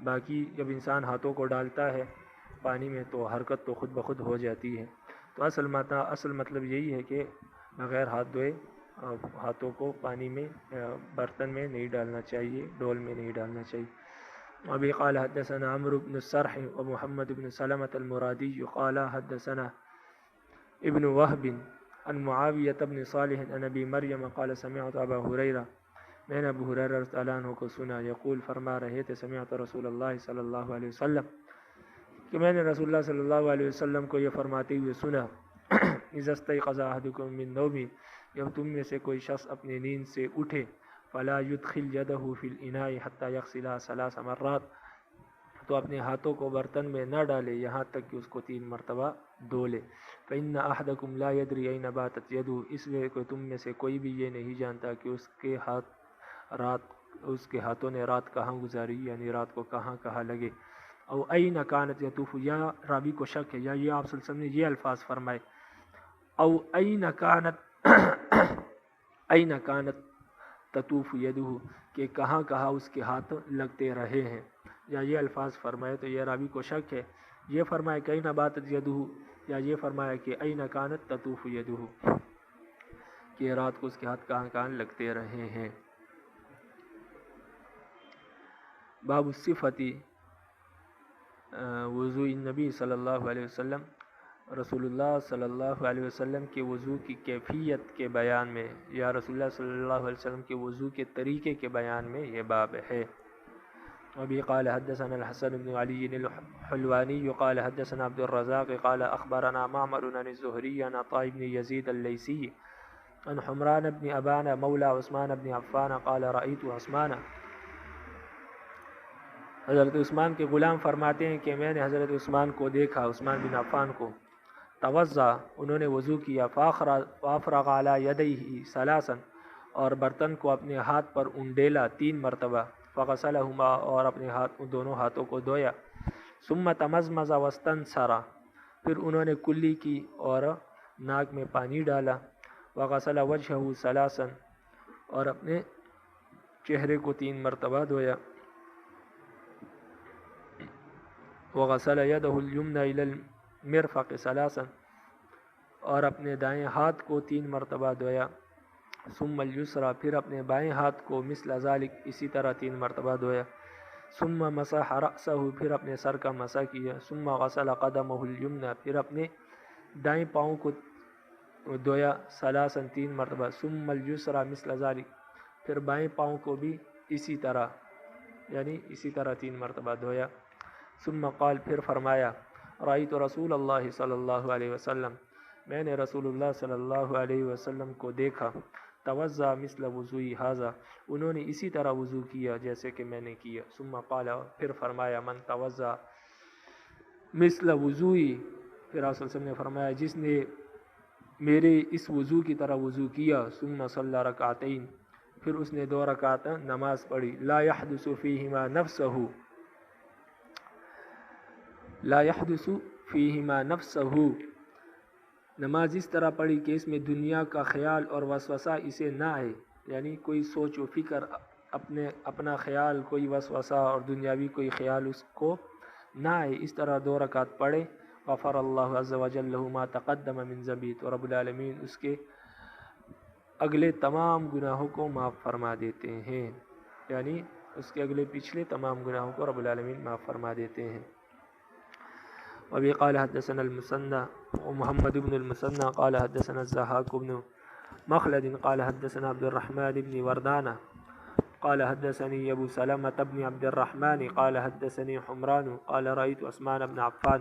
Speaker 1: باقی جب انسان ہاتھوں کو ڈالتا ہے پانی میں تو حرکت تو خود بخود ہو جاتی ہے. تو اصل مطلب یہی ہے کہ بغیر ہاتھ دھوئے ہاتھوں کو پانی میں برتن میں نہیں ڈالنا چاہیے، ڈول میں نہیں ڈالنا چاہیے. ابھی قال حدثنا عمرو بن السرح ومحمد بن سلمة المرادی قال حدثنا ابن وهب عن معاویة بن صالح عن ابی مریم قال سمعت ابا ہریرہ، میں نے ابو ہریرہ رضی اللہ عنہ کو سنا، یقول فرما رہے تھے، سمعت رسول اللہ صلی اللہ علیہ وسلم، کہ میں نے رسول اللہ صلی اللہ علیہ وسلم کو یہ فرماتے ہوئے سنا، اذا استيقظ احدكم من نومه، جب تم میں سے کوئی شخص اپنی نیند سے اٹھے، فلا يدخل يده في الاناء حتى يغسلها 3 مرات، تو اپنے ہاتھوں کو برتن میں نہ ڈالے یہاں تک کہ اس کو 3 مرتبہ دھو لے۔ فإن أحدكم لا يدري أين باتت يده، اس لیے کہ تم میں سے کوئی بھی یہ نہیں جانتا کہ اس کے ہاتھوں نے رات کہاں گزاری، یعنی رات کو کہاں لگے۔ او این کانت یطوف، یا راوی کو شک ہے یا یہ آپ صلی اللہ علیہ وسلم نے یہ الفاظ فرمائے او این کانت تطوف یدہ، کہ کہاں اس کے ہاتھ لگتے رہے ہیں، یا یہ الفاظ فرمائے تو یہ راوی کو شک ہے۔ یہ فرمایا کہ این باتت یدہ، یا یہ فرمایا کہ این کانت تطوف یدہ، کہ رات کو اس کے ہاتھ کہاں لگتے رہے ہیں۔ باب الصفت وضوء النبی صلی اللہ علیہ وسلم، رسول اللہ صلی اللہ علیہ وسلم کے وضوء کی کیفیت کے بیان میں، یا رسول اللہ صلی اللہ علیہ وسلم کے وضوء کے طریقے کے بیان میں یہ باب ہے۔ وبه قال حدثنا الحسن بن علي الحلواني قال حدثنا عبد الرزاق قال أخبرنا معمر عن الزهري عن عطاء بن يزيد الليثي عن حمران بن أبان مولى عثمان بن عفان قال رأيت عثمان، حضرت عثمان کے غلام فرماتے ہیں کہ میں نے حضرت عثمان کو دیکھا، عثمان بن عفان کو، توضا، انہوں نے وضو کیا، فافرغ علی یدیہ ثلاثا، اور برتن کو اپنے ہاتھ پر انڈیلا 3 مرتبہ، فغسلہما، اور اپنے دونوں ہاتھوں کو دھویا، ثم تمزمز واستنثر، پھر انہوں نے کلی کی اور ناک میں پانی ڈالا، وغسل وجہہ ثلاثا، اور اپنے چہرے کو 3 مرتبہ دھویا، وغسل یدہ الیمنی الی المرفق ثلاثا، اور اپنے دائیں ہاتھ کو 3 مرتبہ دھویا، ثم الیسری، پھر اپنے بائیں ہاتھ کو مثل ذالک، اسی طرح 3 مرتبہ دھویا، ثم مسح رأسہ، پھر اپنے سر کا مسح کیا، ثم غسل قدمہ الیمنی، پھر اپنے دائیں پاؤں کو دھویا، ثلاثا 3 مرتبہ، ثم الیسری مثل ذالک، پھر بائیں پاؤں کو بھی اسی طرح 3 مرتبہ دھویا، ثم قال، پھر فرمایا، رأیت رسول اللہ صلی اللہ علیہ وسلم، میں نے رسول اللہ صلی اللہ علیہ وسلم کو دیکھا، توضا مثل وضوئی ھذا، انہوں نے اسی طرح وضو کیا جیسے کہ میں نے کیا، ثم قال، پھر فرمایا، من توضا مثل وضوئی، پھر آپ صلی اللہ علیہ وسلم نے فرمایا جس نے میرے اس وضو کی طرح وضو کیا، ثم صلی رکعتین، پھر اس نے 2 رکعت نماز پڑھی، لا يحدث فیہما نفسہ، نماز اس طرح پڑھی کہ اس میں دنیا کا خیال اور وسوسہ اسے نہ آئے، یعنی کوئی سوچ و فکر، اپنا خیال، کوئی وسوسہ اور دنیاوی کوئی خیال اس کو نہ آئے، اس طرح 2 رکعت پڑھے، غفر اللہ عز وجل لہ ما تقدم من ذنبہ، تو رب العالمین اس کے اگلے تمام گناہوں کو معاف فرما دیتے ہیں، یعنی اس کے اگلے پچھلے تمام گناہوں کو رب العالمین معاف فرما دیتے ہیں۔ وبه قال حدثنا المثنى ومحمد بن المثنى قال حدثنا الضحاك بن مخلد قال حدثنا عبد الرحمن بن وردان قال حدثني ابو سلمة بن عبد الرحمن قال حدثني حمران قال رأيت عثمان بن عفان،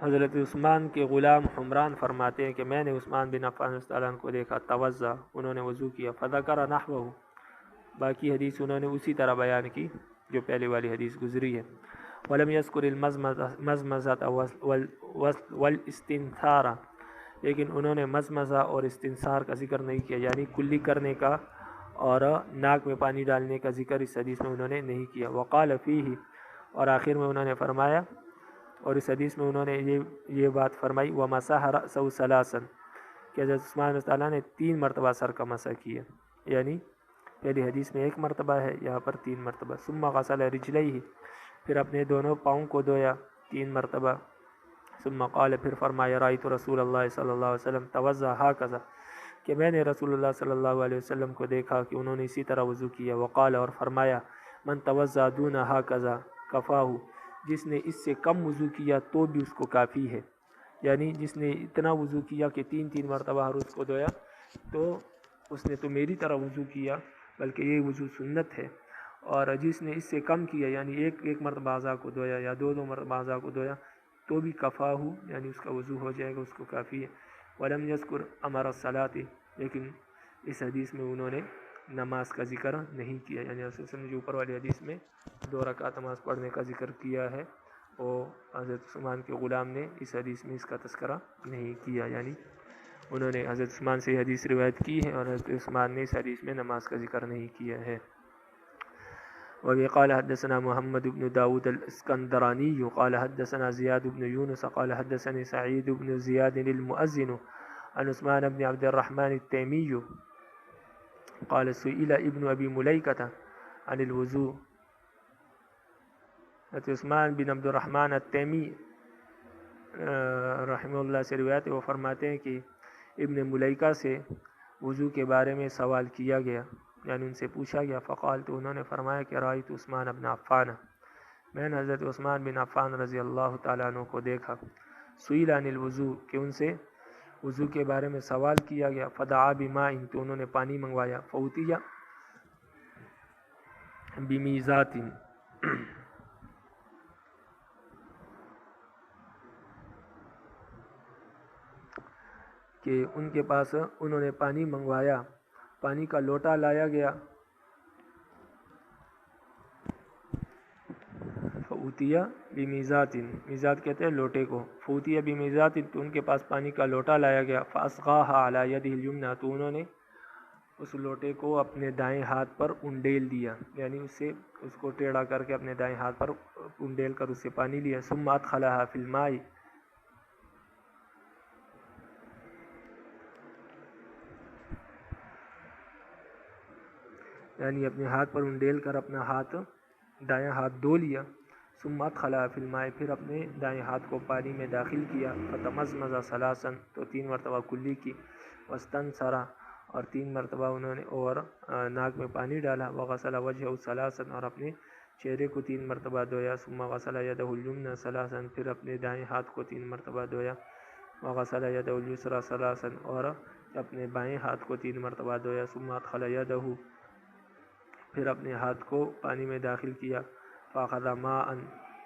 Speaker 1: حضرت عثمان کے غلام حمران فرماتے ہیں کہ میں نے عثمان بن عفان رضی اللہ عنہ کو دیکھا، توضا، انہوں نے وضو کیا، فذکر نحوہ، باقی حدیث انہوں نے اسی طرح بیان کی جو پہلے والی حدیث گزری ہے، ولم یذکر المزمزۃ والاستنثار، لیکن انہوں نے مزمزہ اور استنثار کا ذکر نہیں کیا، یعنی کلی کرنے کا اور ناک میں پانی ڈالنے کا ذکر اس حدیث میں انہوں نے نہیں کیا، وقال فیہ، اور آخر میں انہوں نے فرمایا، اور اس حدیث میں انہوں نے یہ بات فرمائی، ومسح رأسہ ثلاثا، کہ حضرت عثمان رضی اللہ عنہ نے 3 مرتبہ سر کا مسح کیا، یعنی پہلی حدیث میں 1 مرتبہ ہے، یہاں پر 3 مرتبہ، ثم غسل رجلیہ، پھر اپنے دونوں پاؤں کو دھویا 3 مرتبہ، ثم قال، پھر فرمایا، رأیت رسول اللہ صلی اللہ علیہ وسلم توضا ھکذا، کہ میں نے رسول اللہ صلی اللہ علیہ وسلم کو دیکھا کہ انہوں نے اسی طرح وضو کیا، وقال، اور فرمایا، من توضا دون ھکذا کفاہ، جس نے اس سے کم وضو کیا تو بھی اس کو کافی ہے، یعنی جس نے اتنا وضو کیا کہ 3 مرتبہ ہر اس کو دھویا، تو اس نے تو میری طرح وضو کیا، بلکہ یہ وضو سنت ہے، اور جس نے اس سے کم کیا، یعنی ایک مرتبہ اعضاء کو دھویا یا 2 مرتبہ اعضاء کو دھویا، تو بھی کفاہ، یعنی اس کا وضو ہو جائے گا، اس کو کافی ہے۔ ولم یذکر امر الصلاۃ، لیکن اس حدیث میں انہوں نے نماز کا ذکر نہیں کیا، یعنی رسول صلی اللہ علیہ وسلم نے جو اوپر والی حدیث میں 2 رکعت نماز پڑھنے کا ذکر کیا ہے، وہ حضرت عثمان کے غلام نے اس حدیث میں اس کا تذکرہ نہیں کیا، یعنی انہوں نے حضرت عثمان سے حدیث روایت کی ہے اور حضرت عثمان نے اس حدیث میں نماز کا ذکر نہیں کیا ہے۔ وبه قال حدثنا محمد بن داود الاسكندراني قال حدثنا زياد بن يونس قال حدثني سعيد بن زياد المؤذن عن عثمان بن عبد الرحمن التيمي قال سئل ابن ابي مليكة عن الوضوء۔ عثمان بن عبد الرحمن التیمی رحمہ اللہ سے روایت ہے، وہ فرماتے ہیں کہ ابن ملیکہ سے وضو کے بارے میں سوال کیا گیا، یعنی ان سے پوچھا گیا، فقال، تو انہوں نے فرمایا کہ رأیت عثمان بن عفان، میں نے حضرت عثمان بن عفان رضی اللہ تعالیٰ عنہ کو دیکھا، سئل عن الوضوء، کہ ان سے وضو کے بارے میں سوال کیا گیا، فدعا بماء، تو انہوں نے پانی منگوایا، فوتی بمیزات، کہ ان کے پاس انہوں نے پانی منگوایا، پانی کا لوٹا لایا گیا، فوتیہ بمیزات، میزات کہتے ہیں لوٹے کو، فوتیہ بمیزات، تو ان کے پاس پانی کا لوٹا لایا گیا، فاسقاها علی یدہ الیمنی، تو انہوں نے اس لوٹے کو اپنے دائیں ہاتھ پر انڈیل دیا، یعنی اس کو ٹیڑھا کر کے اپنے دائیں ہاتھ پر انڈیل کر اس سے پانی لیا، ثم ادخلها فی الماء، یعنی اپنے ہاتھ پر انڈیل کر اپنا دائیں ہاتھ دھو لیا، ثم ادخلها فی الماء، پھر اپنے دائیں ہاتھ کو پانی میں داخل کیا، فتمزمز ثلاثا، تو 3 مرتبہ کلی کی، واستنثر، اور 3 مرتبہ انہوں نے اور ناک میں پانی ڈالا، وغسل وجهه ثلاثا، اور اپنے چہرے کو 3 مرتبہ دھویا، ثم غسل یده الیمنی ثلاثا، پھر اپنے دائیں ہاتھ کو 3 مرتبہ دھویا، وغسل یده الیسری ثلاثا، اور اپنے بائیں ہاتھ کو 3 مرتبہ دھویا، ثم ادخل یده، پھر اپنے ہاتھ کو پانی میں داخل کیا، فاخذ ماء،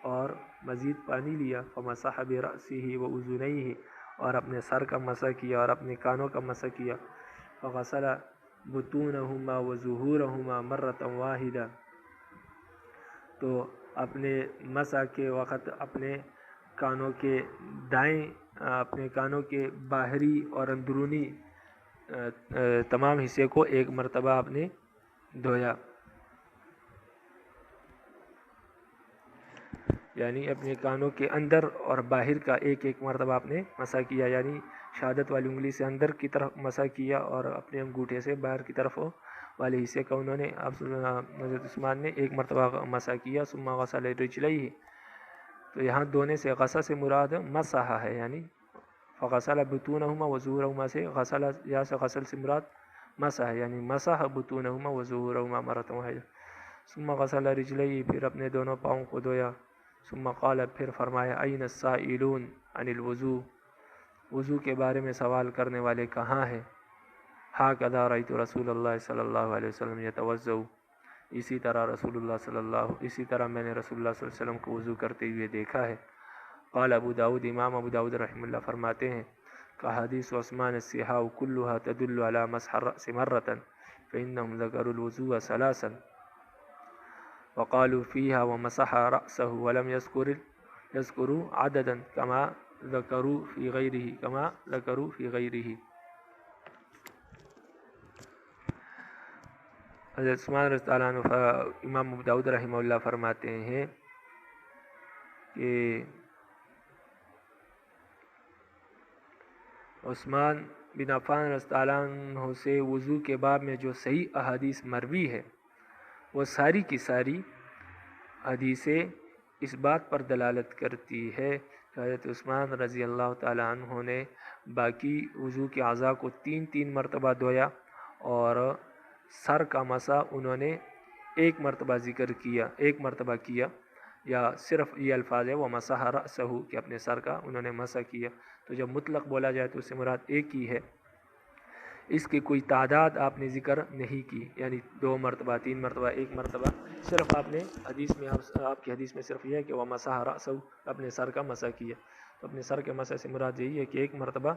Speaker 1: اور مزید پانی لیا، فمسح برأسه واذنیه، اور اپنے سر کا مسح کیا اور اپنے کانوں کا مسح کیا، فغسل بطونهما وظهورهما مرة واحدة، تو اپنے مسح کے وقت اپنے کانوں کے باہری اور اندرونی تمام حصے کو 1 مرتبہ آپ نے دھویا، یعنی اپنے کانوں کے اندر اور باہر کا 1 مرتبہ آپ نے مسح کیا، یعنی شہادت والی انگلی سے اندر کی طرف مسح کیا اور اپنے انگوٹھے سے باہر کی طرف والے حصے کا انہوں نے حضرت عثمان نے 1 مرتبہ مسح کیا، ثم غسل رجلیہ، تو یہاں دھونے سے غسل سے مراد مسح ہے، یعنی فغسل بطونہما وظہورہما سے غسل، یا سے غسل سے مراد مسح ہے، یعنی مسح بطونہما وظہورہما مرۃ واحدہ، ثم غسل رجلیہ، پھر اپنے دونوں پاؤں کو دھویا، ثم قال، پھر فرمایا، این السائلون عن الوضوء، وضو کے بارے میں سوال کرنے والے کہاں ہیں، ہاکذا رأیت رسول اللہ صلی اللہ علیہ وسلم یتوضأ، اسی طرح میں نے رسول اللہ صلی اللہ علیہ وسلم کو وضو کرتے ہوئے دیکھا ہے۔ قال ابو داود، امام ابو داود رحمہ اللہ فرماتے ہیں کہ حدیث عثمان الصحاح كلها تدل على مسح الرأس مرة فإنهم ذكروا الوضوء ثلاثا وقالوا فيها ومسح رأسه ولم يذكروا عددا كما ذكروا في غيره۔ حضرت عثمان رضی اللہ عنہ، امام ابو داود رحمہ اللہ فرماتے ہیں کہ عثمان بن عفان رضی اللہ عنہ سے وضو کے باب میں جو صحیح احادیث مروی ہے، وہ ساری کی ساری حدیثیں اس بات پر دلالت کرتی ہے کہ حضرت عثمان رضی اللہ تعالی عنہ نے باقی وضو کے اعضاء کو 3 مرتبہ دھویا، اور سر کا مسح انہوں نے 1 مرتبہ کیا، یا صرف یہ الفاظ ہے وہ مسح رأسہ، کہ اپنے سر کا انہوں نے مسح کیا، تو جب مطلق بولا جائے تو اس سے مراد 1 ہی ہے، اس کی کوئی تعداد آپ نے ذکر نہیں کی، یعنی 2 مرتبہ 3 مرتبہ 1 مرتبہ، صرف آپ نے حدیث میں آپ کی حدیث میں صرف یہ ہے کہ وہ مسح رأسہ، اپنے سر کا مسح کیا، تو اپنے سر کے مسح سے مراد یہی ہے کہ 1 مرتبہ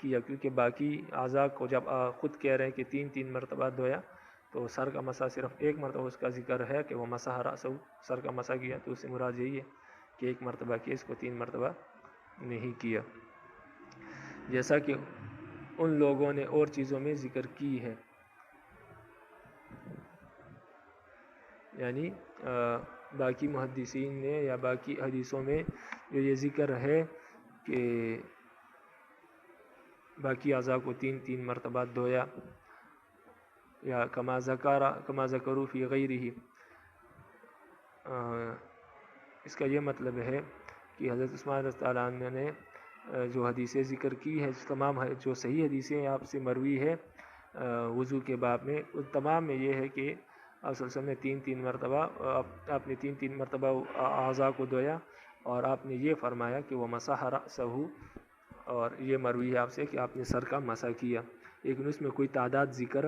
Speaker 1: کیا، کیونکہ باقی اعضاء کو جب خود کہہ رہے ہیں کہ 3 مرتبہ دھویا، تو سر کا مسح صرف ایک مرتبہ اس کا ذکر ہے کہ وہ مسح رأسہ، سر کا مسح کیا، تو اس سے مراد یہی ہے کہ ایک مرتبہ کیا، اس کو 3 مرتبہ نہیں کیا، جیسا کہ ان لوگوں نے اور چیزوں میں ذکر کی ہے. یعنی باقی محدثین نے یا باقی حدیثوں میں جو یہ ذکر ہے کہ باقی اعضاء کو 3 مرتبہ دھویا، یا کما ذکروا فی غیرہ، اس کا یہ مطلب ہے کہ حضرت عثمان رضی اللہ عنہ نے جو حدیثیں ذکر کی ہے، تمام جو صحیح حدیثیں آپ سے مروی ہے وضو کے باب میں، ان تمام میں یہ ہے کہ آپ صلی اللہ علیہ وسلم نے 3 مرتبہ آپ نے 3 مرتبہ اعضاء کو دھویا، اور آپ نے یہ فرمایا کہ وہ مسح رأسہ، اور یہ مروی ہے آپ سے کہ آپ نے سر کا مسح کیا، لیکن اس میں کوئی تعداد ذکر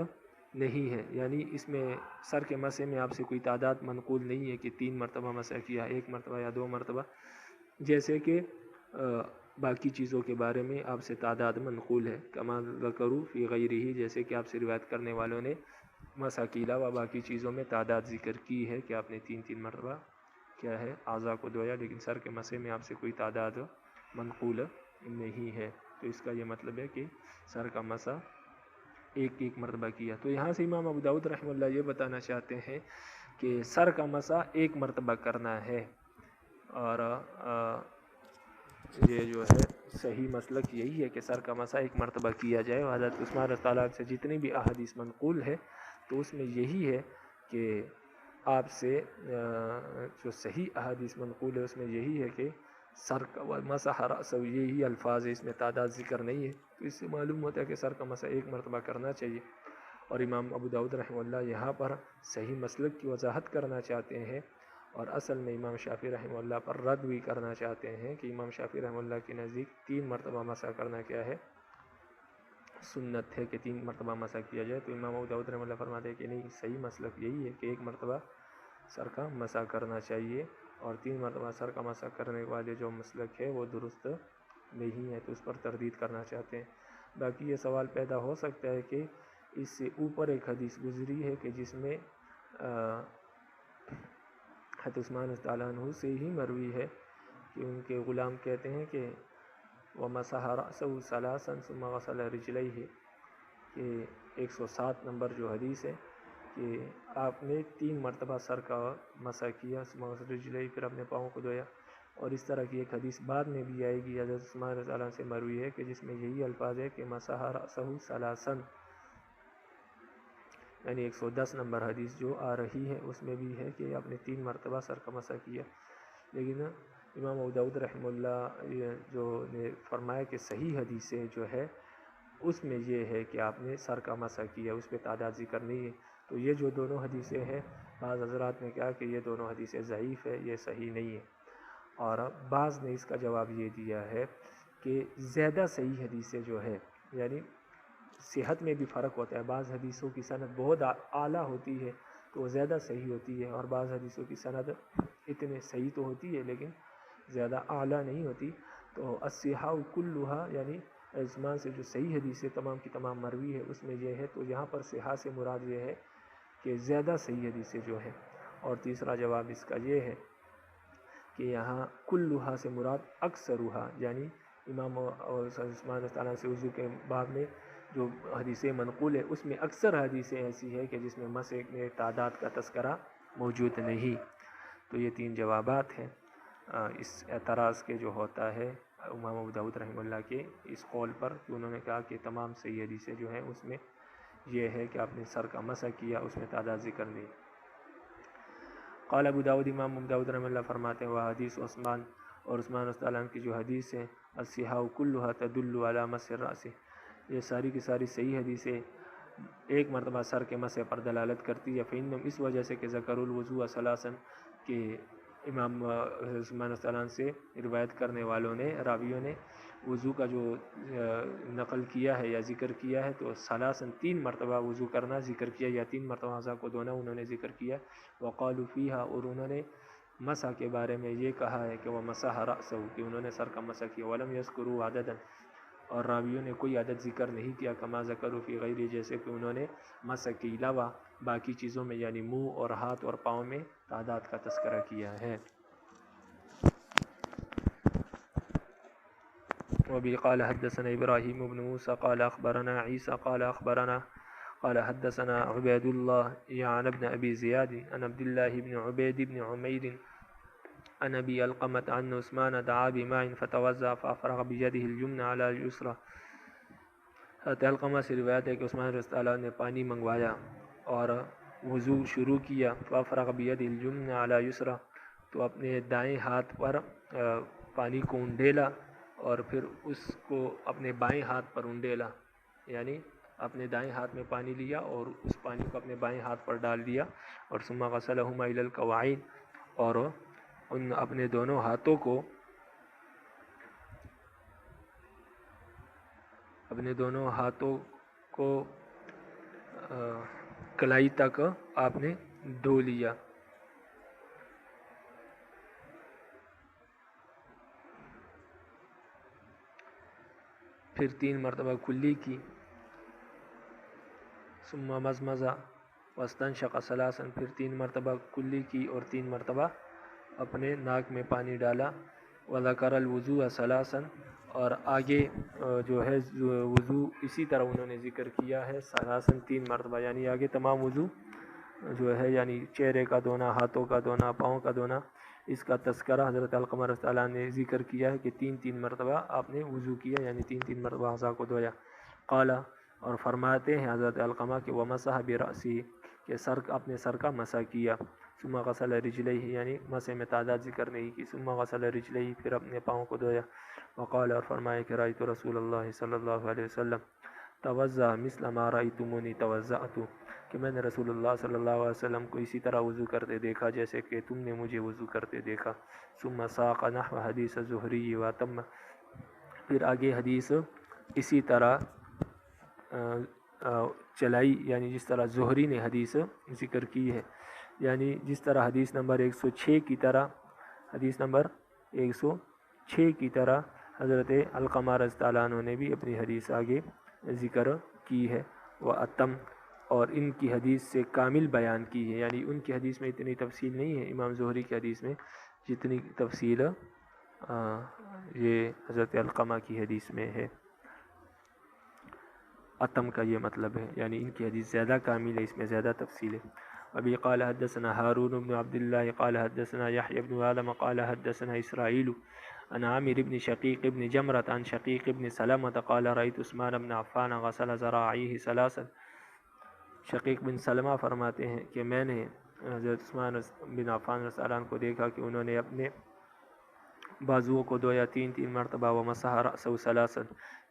Speaker 1: نہیں ہے. یعنی اس میں سر کے مسح میں آپ سے کوئی تعداد منقول نہیں ہے کہ 3 مرتبہ مسح کیا، 1 مرتبہ یا 2 مرتبہ، جیسے کہ باقی چیزوں کے بارے میں آپ سے تعداد منقول ہے. کما ذکروا فی غیرہ، جیسے کہ آپ سے روایت کرنے والوں نے مسح کے علاوہ باقی چیزوں میں تعداد ذکر کی ہے کہ آپ نے 3 مرتبہ کیا ہے اعضاء کو دھویا، لیکن سر کے مسح میں آپ سے کوئی تعداد منقول نہیں ہے. تو اس کا یہ مطلب ہے کہ سر کا مسح ایک مرتبہ کیا. تو یہاں سے امام ابو داؤد رحمہ اللہ یہ بتانا چاہتے ہیں کہ سر کا مسح 1 مرتبہ کرنا ہے، اور یہ جو ہے صحیح مسلک یہی ہے کہ سر کا مسح 1 مرتبہ کیا جائے. حضرت عثمان رضی اللہ عنہ سے جتنی بھی احادیث منقول ہے تو اس میں یہی ہے کہ آپ سے جو صحیح احادیث منقول ہے اس میں یہی ہے کہ سر کا مسح رأسہ، یہی الفاظ ہے، اس میں تعداد ذکر نہیں ہے. تو اس سے معلوم ہوتا ہے کہ سر کا مسح 1 مرتبہ کرنا چاہیے. اور امام ابو داؤد رحمہ اللہ یہاں پر صحیح مسلک کی وضاحت کرنا چاہتے ہیں، اور اصل میں امام شافعی رحمہ اللہ پر رد بھی کرنا چاہتے ہیں کہ امام شافعی رحمہ اللہ کے نزدیک 3 مرتبہ مسح کرنا کیا ہے، سنت ہے کہ 3 مرتبہ مسح کیا جائے. تو امام ابو داؤد رحمہ اللہ فرماتے ہیں کہ نہیں، صحیح مسلک یہی ہے کہ 1 مرتبہ سر کا مسح کرنا چاہیے، اور 3 مرتبہ سر کا مسح کرنے والے جو مسلک ہے وہ درست نہیں ہے، تو اس پر تردید کرنا چاہتے ہیں. باقی یہ سوال پیدا ہو سکتا ہے کہ اس سے اوپر ایک حدیث گزری ہے کہ جس میں حضرت عثمان رضی اللہ عنہ سے ہی مروی ہے کہ ان کے غلام کہتے ہیں کہ وَمَسَحَ رَأْسَهُ ثَلَاثًا ثُمَّ غَسَلَ رِجْلَيْهِ، کہ 107 نمبر جو حدیث ہے کہ آپ نے 3 مرتبہ سر کا مسح کیا، ثُمَّ غَسَلَ رِجْلَيْهِ، پھر اپنے پاؤں کو دھویا. اور اس طرح کی ایک حدیث بعد میں بھی آئے گی حضرت عثمان رضی اللہ عنہ سے مروی ہے کہ جس میں یہی الفاظ ہے کہ مسح رأسہ ثلاثاً، یعنی 110 نمبر حدیث جو آ رہی ہے اس میں بھی ہے کہ آپ نے 3 مرتبہ سر کا مسح کیا. لیکن امام ابو داؤد رحمہ اللہ جو نے فرمایا کہ صحیح حدیثیں جو ہے اس میں یہ ہے کہ آپ نے سر کا مسح کیا، اس پہ تعداد ذکر نہیں ہے. تو یہ جو دونوں حدیثیں ہیں، بعض حضرات نے کہا کہ یہ دونوں حدیثیں ضعیف ہے، یہ صحیح نہیں ہے. اور بعض نے اس کا جواب یہ دیا ہے کہ زیادہ صحیح حدیثیں جو ہے، یعنی صحت میں بھی فرق ہوتا ہے، بعض حدیثوں کی سند بہت اعلیٰ ہوتی ہے تو وہ زیادہ صحیح ہوتی ہے، اور بعض حدیثوں کی سند اتنے صحیح تو ہوتی ہے لیکن زیادہ اعلیٰ نہیں ہوتی. تو الصحاح کلھا، یعنی عثمان سے جو صحیح حدیثیں تمام کی تمام مروی ہے اس میں یہ ہے. تو یہاں پر صحاح سے مراد یہ ہے کہ زیادہ صحیح حدیثیں جو ہیں. اور تیسرا جواب اس کا یہ ہے کہ یہاں کلھا سے مراد اکثرھا، یعنی امام اور عثمان رضی اللہ عنہ سے وضو کے باب میں جو حدیثیں منقول ہے اس میں اکثر حدیثیں ایسی ہے کہ جس میں مسح میں تعداد کا تذکرہ موجود نہیں. تو یہ 3 جوابات ہیں اس اعتراض کے جو ہوتا ہے امام ابو داؤد رحمہ اللہ کے اس قول پر، کہ انہوں نے کہا کہ تمام صحیح حدیثیں جو ہیں اس میں یہ ہے کہ آپ نے سر کا مسح کیا، اس میں تعداد ذکر نہیں. قال ابو داؤد، امام ابو داؤد رحمہ اللہ فرماتے ہیں وہ حدیث عثمان، اور عثمان رضی اللہ عنہ کی جو حدیث ہے الصحاح کلھا تدل علی مسح الرأس، یہ ساری کی ساری صحیح حدیثیں 1 مرتبہ سر کے مسح پر دلالت کرتی ہے. فإنہم، اس وجہ سے کہ ذکر الوضوء ثلاثاً، کہ امام عثمان رضی اللہ عنہ سے روایت کرنے والوں نے، راویوں نے وضو کا جو نقل کیا ہے یا ذکر کیا ہے تو ثلاثاً 3 مرتبہ وضو کرنا ذکر کیا، یا 3 مرتبہ اعضاء کو دھونا انہوں نے ذکر کیا. وقالوا فیہا، اور انہوں نے مسح کے بارے میں یہ کہا ہے کہ وہ مسح رأسہ، کہ انہوں نے سر کا مسح کیا. ولم یذکروا عددا، اور راویوں نے کوئی عدد ذکر نہیں کیا کما ذکروا فی غیری، جیسے کہ انہوں نے مسح کے علاوہ باقی چیزوں میں یعنی منہ اور ہاتھ اور پاؤں میں تعداد کا تذکرہ کیا ہے۔ وبه قال حدثنا ابراہیم بن موسى قال اخبرنا عیسى قال حدثنا عبید اللہ عن ابن ابی زیاد عن عبد اللہ بن عبید بن عمیر عن ابی علقمۃ عن عثمان دعا بماء فتوضأ فافرغ بيده اليمنى على اليسرى۔ حضرت علقمہ سے روایت ہے کہ عثمان رضی اللہ عنہ نے پانی منگوایا اور وضو شروع کیا، فافرغ بيده اليمنى على اليسرى، تو اپنے دائیں ہاتھ پر پانی کو انڈیلا اور پھر اس کو اپنے بائیں ہاتھ پر انڈیلا، یعنی اپنے دائیں ہاتھ میں پانی لیا اور اس پانی کو اپنے بائیں ہاتھ پر ڈال دیا، اور ثم غسلهما الى الكوعين، اور ان اپنے دونوں ہاتھوں کو کلائی تک آپ نے دھو لیا۔ پھر 3 مرتبہ کلی کی، ثم مزمز واستنشق ثلاثا، پھر 3 مرتبہ کلی کی اور 3 مرتبہ اپنے ناک میں پانی ڈالا، وذکر الوضوء ثلاثا، اور آگے جو ہے وضو اسی طرح انہوں نے ذکر کیا ہے ثلاثا 3 مرتبہ، یعنی آگے تمام وضو جو ہے یعنی چہرے کا دھونا، ہاتھوں کا دھونا، پاؤں کا دھونا، اس کا تذکرہ حضرت علقمہ رضی اللہ عنہ نے ذکر کیا ہے کہ 3 مرتبہ آپ نے وضو کیا، یعنی 3 مرتبہ اعضاء کو دھویا۔ قال، اور فرماتے ہیں حضرت علقمہ کہ ومسح برأسی، کہ اپنے سر کا مسح کیا، ثم غسل رجلیہ، یعنی مسح میں تعداد ذکر نہیں کی، ثم غسل رجلیہ، پھر اپنے پاؤں کو دھویا، وقال، اور فرمایا کہ رأیت رسول اللہ صلی اللہ علیہ وسلم توضأ مثل ما رأیتمونی توضأت، کہ میں نے رسول اللہ صلی اللہ علیہ وسلم کو اسی طرح وضو کرتے دیکھا جیسے کہ تم نے مجھے وضو کرتے دیکھا۔ ثم ساق نحو حدیث زہری واتم، پھر آگے حدیث اسی طرح چلائی، یعنی جس طرح زہری نے حدیث ذکر کی ہے، یعنی جس طرح حدیث نمبر 106 کی طرح، حدیث نمبر 106 کی طرح حضرت علقمہ رضی اللہ عنہ نے بھی اپنی حدیث آگے ذکر کی ہے، واتم، اور ان کی حدیث سے کامل بیان کی ہے، یعنی ان کی حدیث میں اتنی تفصیل نہیں ہے امام زہری کی حدیث میں جتنی تفصیل یہ حضرت علقمہ کی حدیث میں ہے۔ اتم کا یہ مطلب ہے، یعنی ان کی حدیث زیادہ کامل ہے، اس میں زیادہ تفصیل ہے۔ ابھی قال حدثنا هارون بن عبد الله قال حدثنا يحيى بن آدم قال حدثنا إسرائيل عن عامر بن شقيق بن جمرة عن شقيق بن سلمة قال رأيت عثمان بن عفان غسل ذراعيه ثلاثا۔ شقیق بن سلمہ فرماتے ہیں کہ میں نے حضرت عثمان بن عفان رضی اللہ عنہ کو دیکھا کہ انہوں نے اپنے بازوؤں کو دھویا 3 مرتبہ، ومسح رأسه ثلاثا،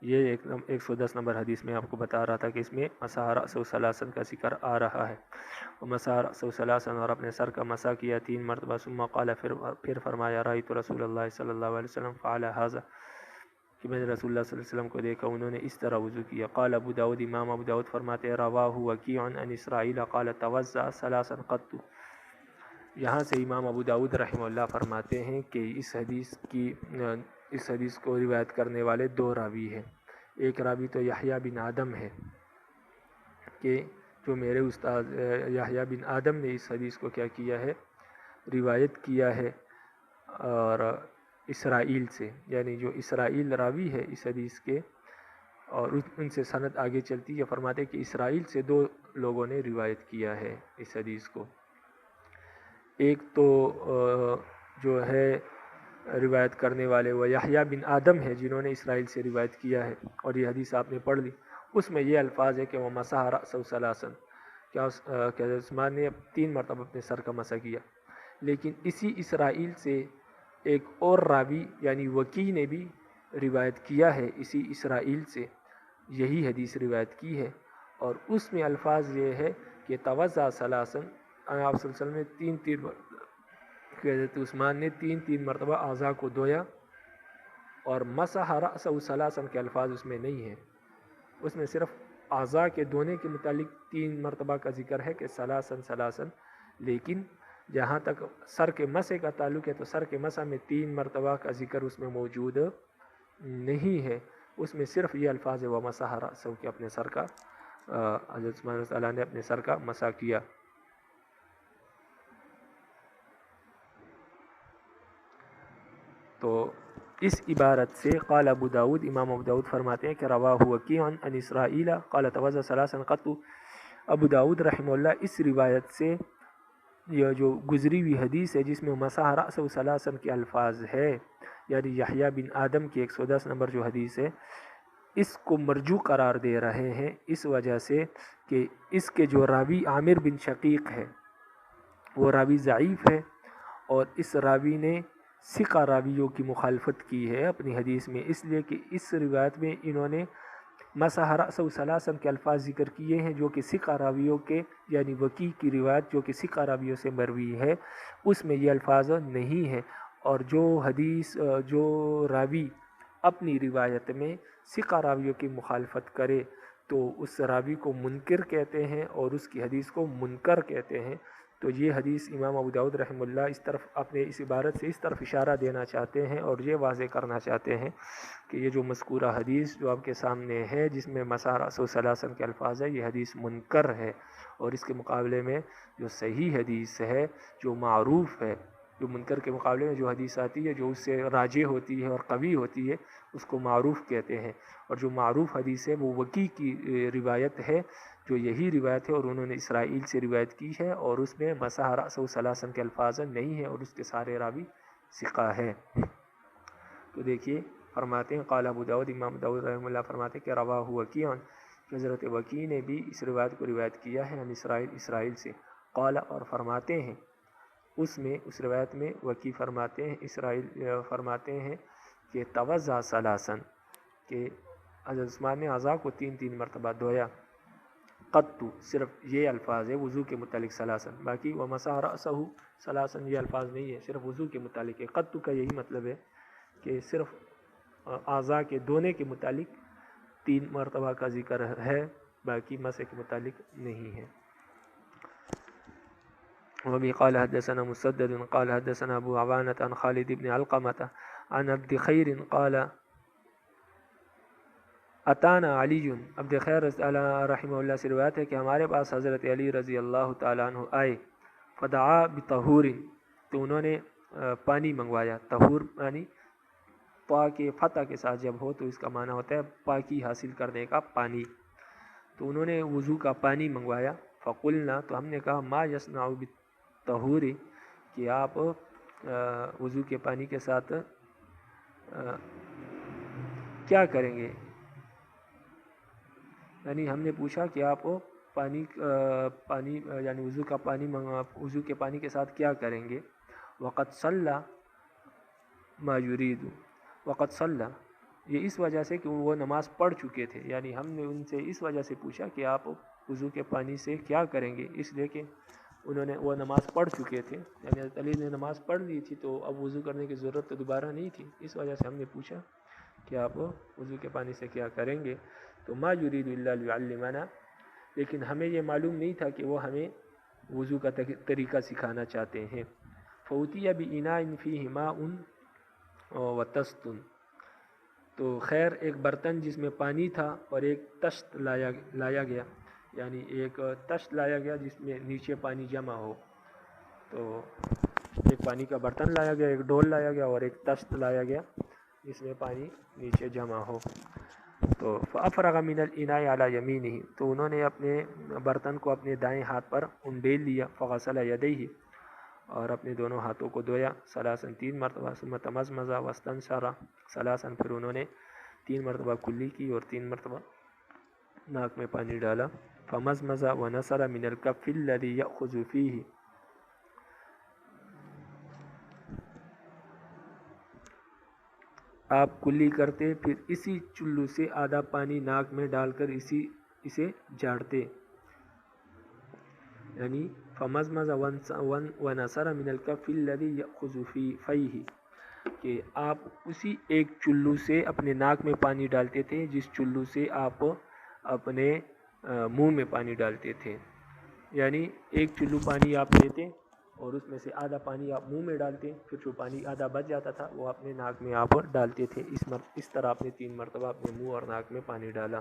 Speaker 1: یہ 110 نمبر حدیث میں آپ کو بتا رہا تھا کہ اس میں مسح رأسه ثلاثا کا ذکر آ رہا ہے، ومسح رأسه ثلاثا، اور اپنے سر کا مسح کیا 3 مرتبہ، ثم قال، پھر فرمایا رأیت رسول اللہ صلی اللہ علیہ وسلم فعل هذا، کہ میں نے رسول اللہ صلی اللہ علیہ وسلم کو دیکھا انہوں نے اس طرح وضو کیا۔ قال ابو داود، امام ابو داود فرماتے ہیں رواہ وکیع عن اسرائیل قال توضأ ثلاثا قط، یہاں سے امام ابو داود رحمہ اللہ فرماتے ہیں کہ اس حدیث کو روایت کرنے والے 2 راوی ہیں، ایک راوی تو یحییٰ بن آدم ہے کہ جو میرے استاد یحییٰ بن آدم نے اس حدیث کو کیا کیا ہے، روایت کیا ہے، اور اسرائیل سے، یعنی جو اسرائیل راوی ہے اس حدیث کے، اور ان سے سند آگے چلتی ہے، فرماتے کہ اسرائیل سے 2 لوگوں نے روایت کیا ہے اس حدیث کو، ایک تو جو ہے روایت کرنے والے وہ یحییٰ بن آدم ہے جنہوں نے اسرائیل سے روایت کیا ہے، اور یہ حدیث آپ نے پڑھ لی، اس میں یہ الفاظ ہے کہ وہ مسح رأسه ثلاثا، کیا عثمان نے 3 مرتبہ اپنے سر کا مسح کیا، لیکن اسی اسرائیل سے ایک اور راوی یعنی وکیع نے بھی روایت کیا ہے، اسی اسرائیل سے یہی حدیث روایت کی ہے، اور اس میں الفاظ یہ ہے کہ توضأ ثلاثا، آپ صلی اللہ علیہ وسلم نے 3 کہ حضرت عثمان نے 3 مرتبہ اعضاء کو دھویا، اور مسح رأسه ثلاثا کے الفاظ اس میں نہیں ہیں، اس میں صرف اعضاء کے دھونے کے متعلق 3 مرتبہ کا ذکر ہے کہ ثلاثا، لیکن جہاں تک سر کے مسح کا تعلق ہے تو سر کے مسح میں 3 مرتبہ کا ذکر اس میں موجود نہیں ہے، اس میں صرف یہ الفاظ ہے وَمَسَحَ رَأْسَهُ کہ اپنے سر کا حضرت عثمان رضی اللہ عنہ نے اپنے سر کا مسح کیا. تو اس عبارت سے قال ابو داود، امام ابو داود فرماتے ہیں کہ رواہ وکیع عن اسرائیل قال توضأ ثلاثا قط. ابو داود رحمہ اللہ اس روایت سے، یہ جو گزری ہوئی حدیث ہے جس میں مسح رأسہ ثلاثا کے الفاظ ہے، یعنی یحییٰ بن آدم کی 110 نمبر جو حدیث ہے، اس کو مرجو قرار دے رہے ہیں اس وجہ سے کہ اس کے جو راوی عامر بن شقیق ہے وہ راوی ضعیف ہے، اور اس راوی نے ثقہ راویوں کی مخالفت کی ہے اپنی حدیث میں، اس لیے کہ اس روایت میں انہوں نے مسح رأسہ ثلاثا کے الفاظ ذکر کیے ہیں جو کہ ثقہ راویوں کے، یعنی وکیع کی روایت جو کہ ثقہ راویوں سے مروی ہے اس میں یہ الفاظ نہیں ہے. اور جو راوی اپنی روایت میں ثقہ راویوں کی مخالفت کرے تو اس راوی کو منکر کہتے ہیں اور اس کی حدیث کو منکر کہتے ہیں. تو یہ حدیث امام ابو داود رحمہ اللہ اس طرف اپنے اس عبارت سے اس طرف اشارہ دینا چاہتے ہیں اور یہ واضح کرنا چاہتے ہیں کہ یہ جو مذکورہ حدیث جو آپ کے سامنے ہے جس میں مسح رأسہ ثلاثا کے الفاظ ہے، یہ حدیث منکر ہے، اور اس کے مقابلے میں جو صحیح حدیث ہے جو معروف ہے، جو منکر کے مقابلے میں جو حدیث آتی ہے جو اس سے راجح ہوتی ہے اور قوی ہوتی ہے اس کو معروف کہتے ہیں. اور جو معروف حدیث ہے وہ وکیع کی روایت ہے، جو یہی روایت ہے اور انہوں نے اسرائیل سے روایت کی ہے، اور اس میں مسح رأسہ ثلاثا کے الفاظ نہیں ہے اور اس کے سارے راوی ثقہ ہے. تو دیکھیے فرماتے ہیں قال ابو داود، امام داود رحمہ اللہ فرماتے ہیں کہ رواہ وکیع، حضرت وکیع نے بھی اس روایت کو روایت کیا ہے عن اسرائیل سے. قال اور فرماتے ہیں اس روایت میں وکیع فرماتے ہیں، اسرائیل فرماتے ہیں کہ توضأ ثلاثا کہ حضرت عثمان نے اعضاء کو 3 مرتبہ دھویا. قط صرف یہ الفاظ ہے وضو کے متعلق ثلاثا، باقی ومسح رأسہ ثلاثا یہ الفاظ نہیں ہے، صرف وضو کے متعلق ہے. قط کا یہی مطلب ہے کہ صرف اعضاء کے دھونے کے متعلق 3 مرتبہ کا ذکر ہے، باقی مسح کے متعلق نہیں ہے. وبه قال حدثنا مسدد قال حدثنا ابو عوانة عن خالد بن علقمة عن عبد خیر قال اتانا علی. عبد خیر رحمہ اللہ سے روایت ہے کہ ہمارے پاس حضرت علی رضی اللہ تعالیٰ عنہ آئے. فدعا بطہور، تو انہوں نے پانی منگوایا. طہور یعنی طا کے فتح کے ساتھ جب ہو تو اس کا معنی ہوتا ہے پاکی حاصل کرنے کا پانی. تو انہوں نے وضو کا پانی منگوایا. فقلنا، تو ہم نے کہا ما یصنع بالطہور کہ آپ وضو کے پانی کے ساتھ کیا کریں گے، یعنی ہم نے پوچھا کہ آپ پانی یعنی وضو کے پانی کے ساتھ کیا کریں گے. وقد صلی ما یرید، وقد صلی یہ اس وجہ سے کہ وہ نماز پڑھ چکے تھے، یعنی ہم نے ان سے اس وجہ سے پوچھا کہ آپ وضو کے پانی سے کیا کریں گے، اس لیے کہ انہوں نے وہ نماز پڑھ چکے تھے، یعنی حضرت علی نے نماز پڑھ لی تھی تو اب وضو کرنے کی ضرورت تو دوبارہ نہیں تھی، اس وجہ سے ہم نے پوچھا کہ آپ وضو کے پانی سے کیا کریں گے. تو ما یرید الا لیعلمنا، لیکن ہمیں یہ معلوم نہیں تھا کہ وہ ہمیں وضو کا طریقہ سکھانا چاہتے ہیں. فوتی باناء فیہ ماء وطست، تو خیر ایک برتن جس میں پانی تھا اور ایک تشت لایا گیا، یعنی ایک تشت لایا گیا جس میں نیچے پانی جمع ہو. تو ایک پانی کا برتن لایا گیا، ایک ڈول لایا گیا اور ایک تشت لایا گیا جس میں پانی نیچے جمع ہو. تو فافرغ من الاناء علی یمینہ، تو انہوں نے اپنے برتن کو اپنے دائیں ہاتھ پر انڈیل لیا. فغسل یدیہ، اور اپنے دونوں ہاتھوں کو دھویا. ثلاثا 3 مرتبہ. ثم تمضمض واستنشر ثلاثا، پھر انہوں نے 3 مرتبہ کلی کی اور 3 مرتبہ ناک میں پانی ڈالا. فمضمض ونثر من الکف الذی یأخذ فیہ، آپ کلی کرتے پھر اسی چلو سے آدھا پانی ناک میں ڈال کر اسے جھاڑتے، یعنی فمضمض ونثر من الکف الذی یأخذ فیہ، کہ آپ اسی ایک چلو سے اپنے ناک میں پانی ڈالتے تھے جس چلو سے آپ اپنے منہ میں پانی ڈالتے تھے. یعنی ایک چلو پانی آپ لیتے اور اس میں سے آدھا پانی آپ منہ میں ڈالتے، پھر جو پانی آدھا بچ جاتا تھا وہ اپنے ناک میں آپ ڈالتے تھے. اس طرح آپ نے 3 مرتبہ اپنے منہ اور ناک میں پانی ڈالا.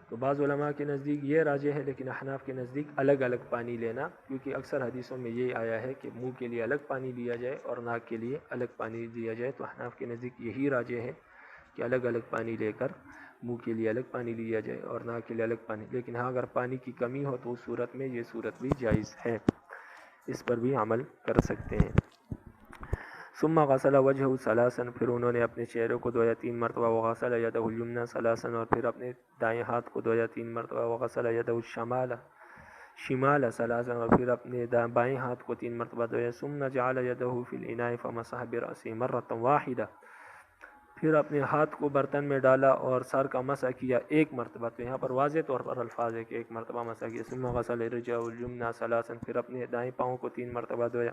Speaker 1: تو بعض علماء کے نزدیک یہ راجح ہے، لیکن احناف کے نزدیک الگ الگ پانی لینا، کیونکہ اکثر حدیثوں میں یہ آیا ہے کہ منہ کے لیے الگ پانی لیا جائے اور ناک کے لیے الگ پانی دیا جائے. تو احناف کے نزدیک یہی راجح ہے کہ الگ الگ پانی لے کر منہ کے لیے الگ پانی لیا جائے اور ناک کے لیے الگ پانی. لیکن ہاں اگر پانی کی کمی ہو تو اس صورت میں یہ صورت بھی جائز ہے، اس پر بھی عمل کر سکتے ہیں. ثم غسل وجهه ثلاثا، پھر انہوں نے اپنے چہرے کو دھویا 3 مرتبہ. وغسل يده اليمنى ثلاثا، اور پھر اپنے دائیں ہاتھ کو دھویا 3 مرتبہ. وغسل يده الشمال ثلاثا، اور پھر اپنے بائیں ہاتھ کو 3 مرتبہ دھویا. ثم جعل يده في الاناء فمسح برأسه مرة واحدة، پھر اپنے ہاتھ کو برتن میں ڈالا اور سر کا مسح کیا 1 مرتبہ. تو یہاں پر واضح طور پر الفاظ ہے کہ 1 مرتبہ مسح کیا. ثم غسل رجله اليمنى ثلاثا، پھر اپنے دائیں پاؤں کو 3 مرتبہ دھویا.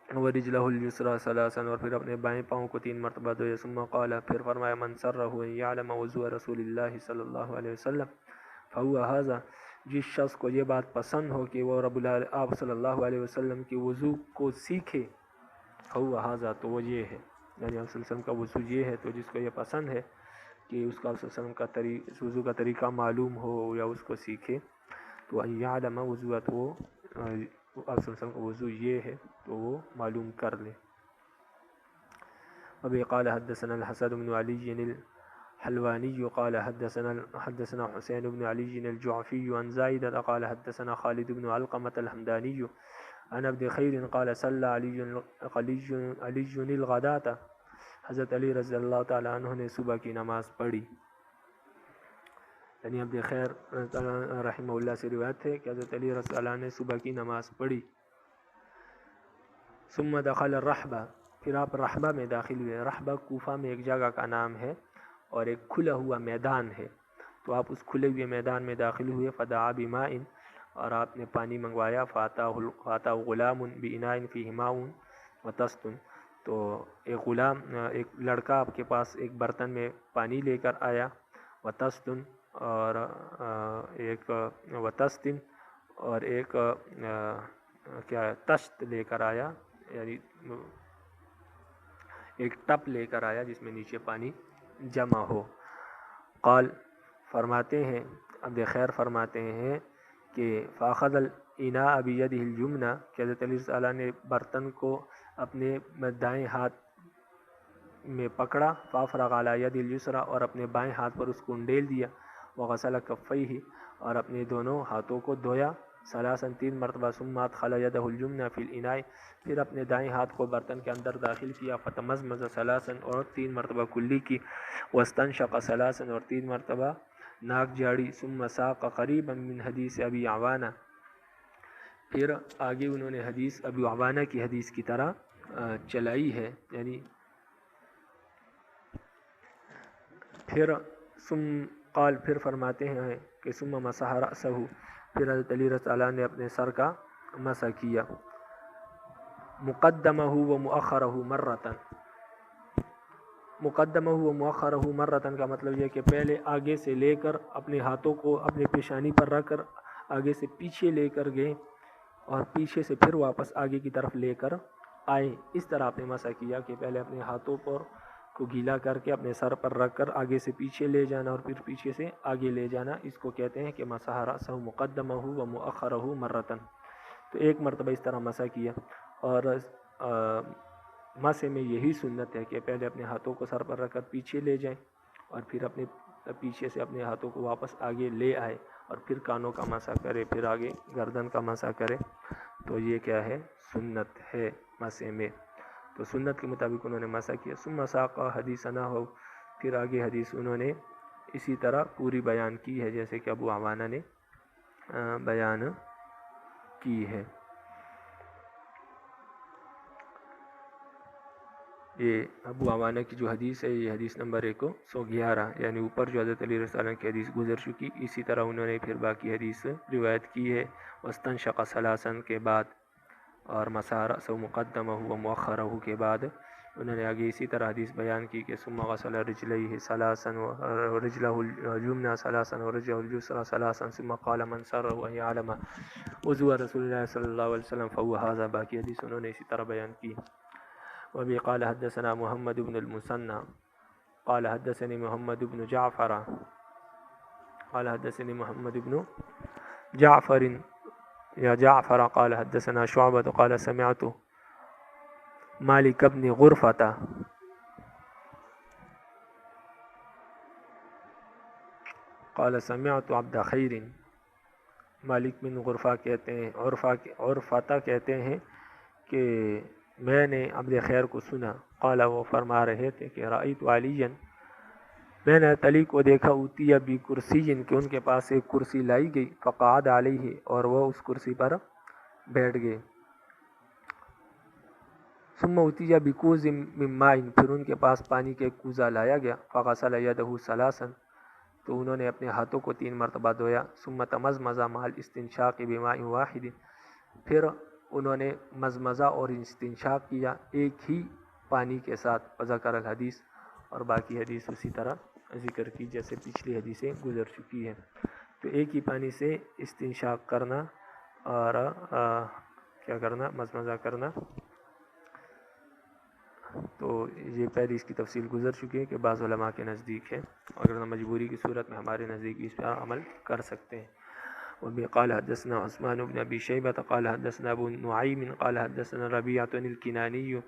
Speaker 1: ورجلہ اليسرى ثلاثا، اور پھر اپنے بائیں پاؤں کو 3 مرتبہ دھویا. ثم قال، پھر فرمایا من سرہ ان یعلم وضوء رسول اللہ صلی اللہ علیہ وسلم فهو هذا، جس شخص کو یہ بات پسند ہو کہ وہ آپ صلی اللہ علیہ وسلم کی وضو کو سیکھے، فهو هذا، تو وہ یہ ہے. یعنی آپ صلی اللہ علیہ وسلم کا وضو یہ ہے، تو جس کو یہ پسند ہے کہ اس کا آپ صلی اللہ علیہ وسلم کا وضو کا طریقہ معلوم ہو یا اس کو سیکھے، تو ان یعلم وضوء، تو وہ آپ صلی اللہ علیہ وسلم کا وضو یہ ہے تو وہ معلوم کر لے. ابھی قال حدثنا الحسن بن علی الحلوانی قال حدثنا حسین بن علی الجعفی عن زائدہ قال حدثنا خالد بن علقمة الحمدانی عن عبد خیر قال صلى علی الغداة، حضرت علی رضی اللہ تعالیٰ عنہ نے صبح کی نماز پڑھی. یعنی عبد خیر رحمہ اللہ سے روایت ہے کہ حضرت علی رضی اللہ عنہ نے صبح کی نماز پڑھی. ثم دخل الرحبہ، پھر آپ رحبہ میں داخل ہوئے. رحبہ کوفہ میں ایک جگہ کا نام ہے اور ایک کھلا ہوا میدان ہے، تو آپ اس کھلے ہوئے میدان میں داخل ہوئے. فدعا بماء، اور آپ نے پانی منگوایا. فاتہ غلام باناء فیہ ماء وطست، تو ایک لڑکا آپ کے پاس ایک برتن میں پانی لے کر آیا. وطست، اور ایک کیا تشت لے کر آیا، یعنی ایک ٹپ لے کر آیا جس میں نیچے پانی جمع ہو. قال، فرماتے ہیں عبد خیر فرماتے ہیں کہ فاخذ الاناء بیدہ الیمنی، کہ حضرت علی صلی اللہ علیہ وسلم نے برتن کو اپنے دائیں ہاتھ میں پکڑا. فافرغ علی ید الیسری، اور اپنے بائیں ہاتھ پر اس کو انڈیل دیا. وغسل کفیہ، اور اپنے دونوں ہاتھوں کو دھویا. ثلاثا، 3 مرتبہ. ثم ادخل یدہ الیمنی فی الاناء، پھر اپنے دائیں ہاتھ کو برتن کے اندر داخل کیا. فتمزمز ثلاثا، اور 3 مرتبہ کلی کی. واستنشق ثلاثا، اور 3 مرتبہ ناک جاڑی. ثم ساق قریبا من حدیث ابی عوانہ، پھر آگے انہوں نے حدیث ابی عوانہ کی حدیث کی طرح چلائی ہے. یعنی پھر فرماتے ہیں کہ ثم مسح رأسہ، پھر حضرت علی رضی اللہ عنہ نے اپنے سر کا مسح کیا. مقدمہ و مؤخرہ مرتن، مقدمہ و مؤخرہ مرتن کا مطلب یہ کہ پہلے آگے سے لے کر اپنے ہاتھوں کو اپنے پیشانی پر رکھ کر آگے سے پیچھے لے کر گئے اور پیچھے سے پھر واپس آگے کی طرف لے کر آئے. اس طرح آپ نے مسح کیا کہ پہلے اپنے ہاتھوں پر کو گیلا کر کے اپنے سر پر رکھ کر آگے سے پیچھے لے جانا اور پھر پیچھے سے آگے لے جانا. اس کو کہتے ہیں کہ مسح رأسہ مقدمہ و مؤخرہ مرتن. تو 1 مرتبہ اس طرح مسح کیا. اور مسح میں یہی سنت ہے کہ پہلے اپنے ہاتھوں کو سر پر رکھ کر پیچھے لے جائیں اور پھر اپنے پیچھے سے اپنے ہاتھوں کو واپس آگے لے آئے اور پھر کانوں کا مسح کرے، پھر آگے گردن کا مسح کرے. تو یہ کیا ہے؟ سنت ہے مسح میں. تو سنت کے مطابق انہوں نے مسح کیا. ثم ساق حدیثنا ہو، پھر آگے حدیث انہوں نے اسی طرح پوری بیان کی ہے جیسے کہ ابو عوانہ نے بیان کی ہے. یہ ابو عوانہ کی جو حدیث ہے یہ حدیث نمبر 111، یعنی اوپر جو حضرت علی رضی اللہ عنہ کی حدیث گزر چکی، اسی طرح انہوں نے پھر باقی حدیث روایت کی ہے. واستنشق ثلاثا کے بعد اور مسح رأسہ مقدمہ و مؤخرہ کے بعد انہوں نے آگے اسی طرح حدیث بیان کی کہ ثم غسل رجلیہ ثلاثا ورجلہ اليمنى ثلاثا ورجلہ اليسرى ثلاثا ثم قال من سره ان يعلم وضوء رسول اللہ صلی اللہ علیہ وسلم فهو هذا. باقی حدیث انہوں نے اسی طرح بیان کی. وبه قال حدثنا محمد بن المثنى قال حدثني محمد بن جعفر قال حدثني محمد بن جعفر يا جعفر قال حدثنا شعبة قال سمعت مالك بن غرفة قال سمعت عبد خیر. مالک بن غرفہ کہتے ہیں عرفہ کہتے ہیں کہ میں نے عبد خیر کو سنا. قال وہ فرما رہے تھے کہ رأیت علیًا میں نے علی کو دیکھا اوتی بکرسی کہ ان کے پاس ایک کرسی لائی گئی. فقعد علیہ اور وہ اس کرسی پر بیٹھ گئے. ثم اوتی بکوز من ماء پھر ان کے پاس پانی کے کوزہ لایا گیا. فغسل یدہ ثلاثا تو انہوں نے اپنے ہاتھوں کو 3 مرتبہ دھویا. ثم تمزمز مع الاستنشاق بماء واحد پھر انہوں نے مزمزہ اور استنشاق کیا ایک ہی پانی کے ساتھ. وذکر الحدیث اور باقی حدیث اسی طرح ذکر کی جیسے پچھلی حدیثیں گزر چکی ہیں. تو ایک ہی پانی سے استنشاق کرنا اور کیا کرنا مزمزہ کرنا. تو یہ پہلے اس کی تفصیل گزر چکی ہے کہ بعض علماء کے نزدیک ہے اگر مجبوری کی صورت میں ہمارے نزدیک اس پر عمل کر سکتے ہیں. وبه قال حدثنا عثمان بن ابي شيبة قال حدثنا ابو نعيم قال حدثنا ربيعة الكناني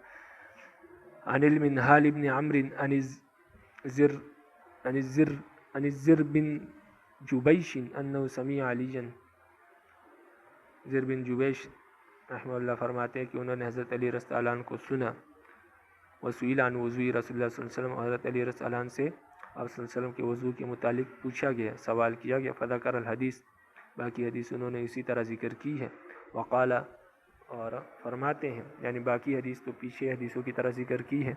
Speaker 1: عن المنهال بن عمرو عن الزر بن جبيش انه سمع عليا. زر بن جبیش رحمہ اللہ فرماتے ہیں کہ انہوں نے حضرت علی رضی اللہ عنہ کو سنا. وسئل عن وضوء رسول اللہ صلی اللہ علیہ وسلم حضرت علی رضی اللہ عنہ سے آپ صلی اللہ علیہ وسلم کے وضو کے متعلق پوچھا گیا سوال کیا گیا. فذکر الحدیث باقی حدیث انہوں نے اسی طرح ذکر کی ہے. وقال اور فرماتے ہیں یعنی باقی حدیث تو پیچھے حدیثوں کی طرح ذکر کی ہے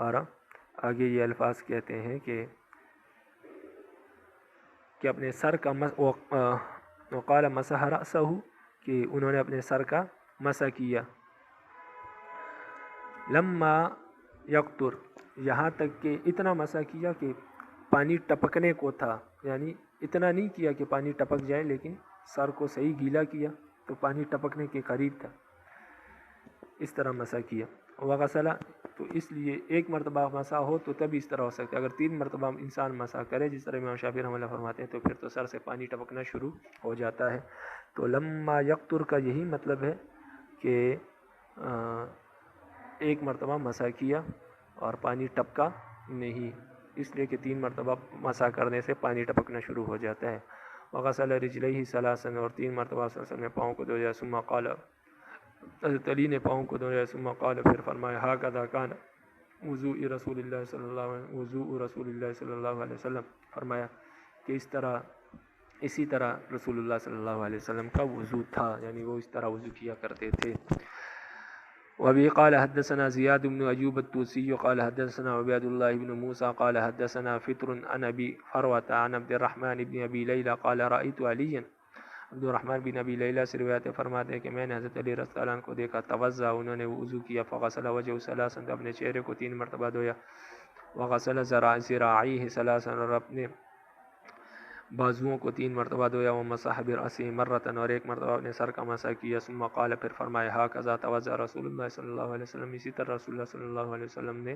Speaker 1: اور آگے یہ الفاظ کہتے ہیں کہ اپنے سر کا وقال مسح رأسہ کہ انہوں نے اپنے سر کا مسح کیا. لما یقطر یہاں تک کہ اتنا مسح کیا کہ پانی ٹپکنے کو تھا یعنی اتنا نہیں کیا کہ پانی ٹپک جائے لیکن سر کو صحیح گیلا کیا تو پانی ٹپکنے کے قریب تھا اس طرح مسح کیا. وغسل تو اس لیے ایک مرتبہ مسح ہو تو تب اس طرح ہو سکتا ہے. اگر 3 مرتبہ انسان مسح کرے جس طرح امام شافعی رحمۃ اللہ فرماتے ہیں تو پھر تو سر سے پانی ٹپکنا شروع ہو جاتا ہے. تو لما یقطر کا یہی مطلب ہے کہ ایک مرتبہ مسح کیا اور پانی ٹپکا نہیں اس لیے کہ 3 مرتبہ مسح کرنے سے پانی ٹپکنا شروع ہو جاتا ہے. وغسل رجلیہ ثلاثا اور 3 مرتبہ صلی اللہ علیہ وسلم نے پاؤں کو دھویا. ثم قال حضرت علی نے پاؤں کو دھویا. ثم قال پھر فرمایا ھذا کان وضوء رسول اللہ صلی اللہ علیہ وسلم فرمایا کہ اسی طرح رسول اللہ صلی اللہ علیہ وسلم کا وضو تھا یعنی وہ اس طرح وضو کیا کرتے تھے. وبه قال حدثنا زياد بن أيوب الطوسي قال حدثنا عبيد الله بن موسى قال حدثنا فطر عن أبي فروة عن عبد الرحمن بن أبي ليلى قال رأيت عليا. عبد الرحمن بن أبي ليلى سے روایت فرماتے ہیں کہ میں نے حضرت علی رضی اللہ عنہ کو دیکھا. توضأ انہوں نے وضو کیا. فغسل وجهه ثلاثا اپنے چہرے کو 3 مرتبہ دھویا. وغسل ذراعيه ثلاثا اور اپنے بازوؤں کو 3 مرتبہ دھویا. ومسح برأسه مرة اور 1 مرتبہ اپنے سر کا مسح کیا. ثم قال پھر فرمایا هكذا توضأ رسول اللہ صلی اللہ علیہ وسلم اسی طرح رسول اللہ صلی اللہ علیہ وسلم نے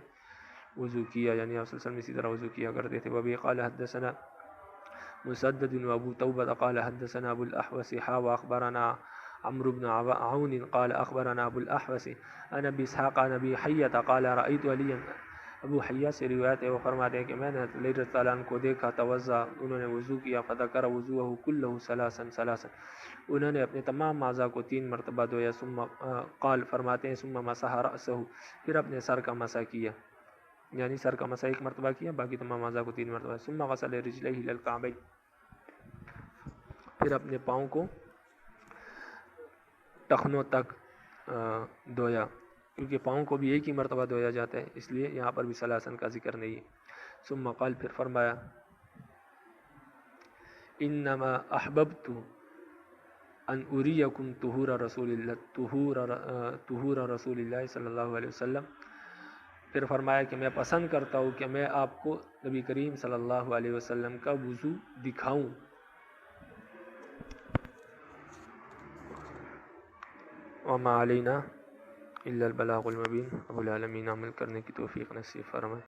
Speaker 1: وضو کیا یعنی آپ صلی اللہ علیہ وسلم اسی طرح وضو کیا کرتے تھے. وبه قال حدثنا مسدد وابو توبة قال حدثنا ابو الاحوص واخبرنا عمرو بن عون قال اخبرنا ابو الاحوص عن ابي اسحاق عن ابي حية قال رأيت عليا. ابو حیہ سے روایت ہے وہ فرماتے ہیں کہ میں نے علی رضی اللہ عنہ کو دیکھا. توضأ انہوں نے وضو کیا. فذکر وضوءه كله ثلاثا انہوں نے اپنے تمام اعضاء کو 3 مرتبہ دھویا. ثم قال فرماتے ہیں ثم مسح رأسه پھر اپنے سر کا مسح کیا یعنی سر کا مسح 1 مرتبہ کیا باقی تمام اعضاء کو 3 مرتبہ. ثم غسل رجليه الى الكعبين پھر اپنے پاؤں کو ٹخنوں تک دھویا کیونکہ پاؤں کو بھی ایک ہی مرتبہ دھویا جاتا ہے اس لیے یہاں پر بھی ثلاثن کا ذکر نہیں ہے. ثم قال پھر فرمایا انما احببت ان اریکم طہور رسول اللہ صلی اللہ علیہ وسلم پھر فرمایا کہ میں پسند کرتا ہوں کہ میں آپ کو نبی کریم صلی اللہ علیہ وسلم کا وضو دکھاؤں. وما علینا الا البلاغ المبین. اب العالمین عمل کرنے کی توفیق نصیب فرمائے.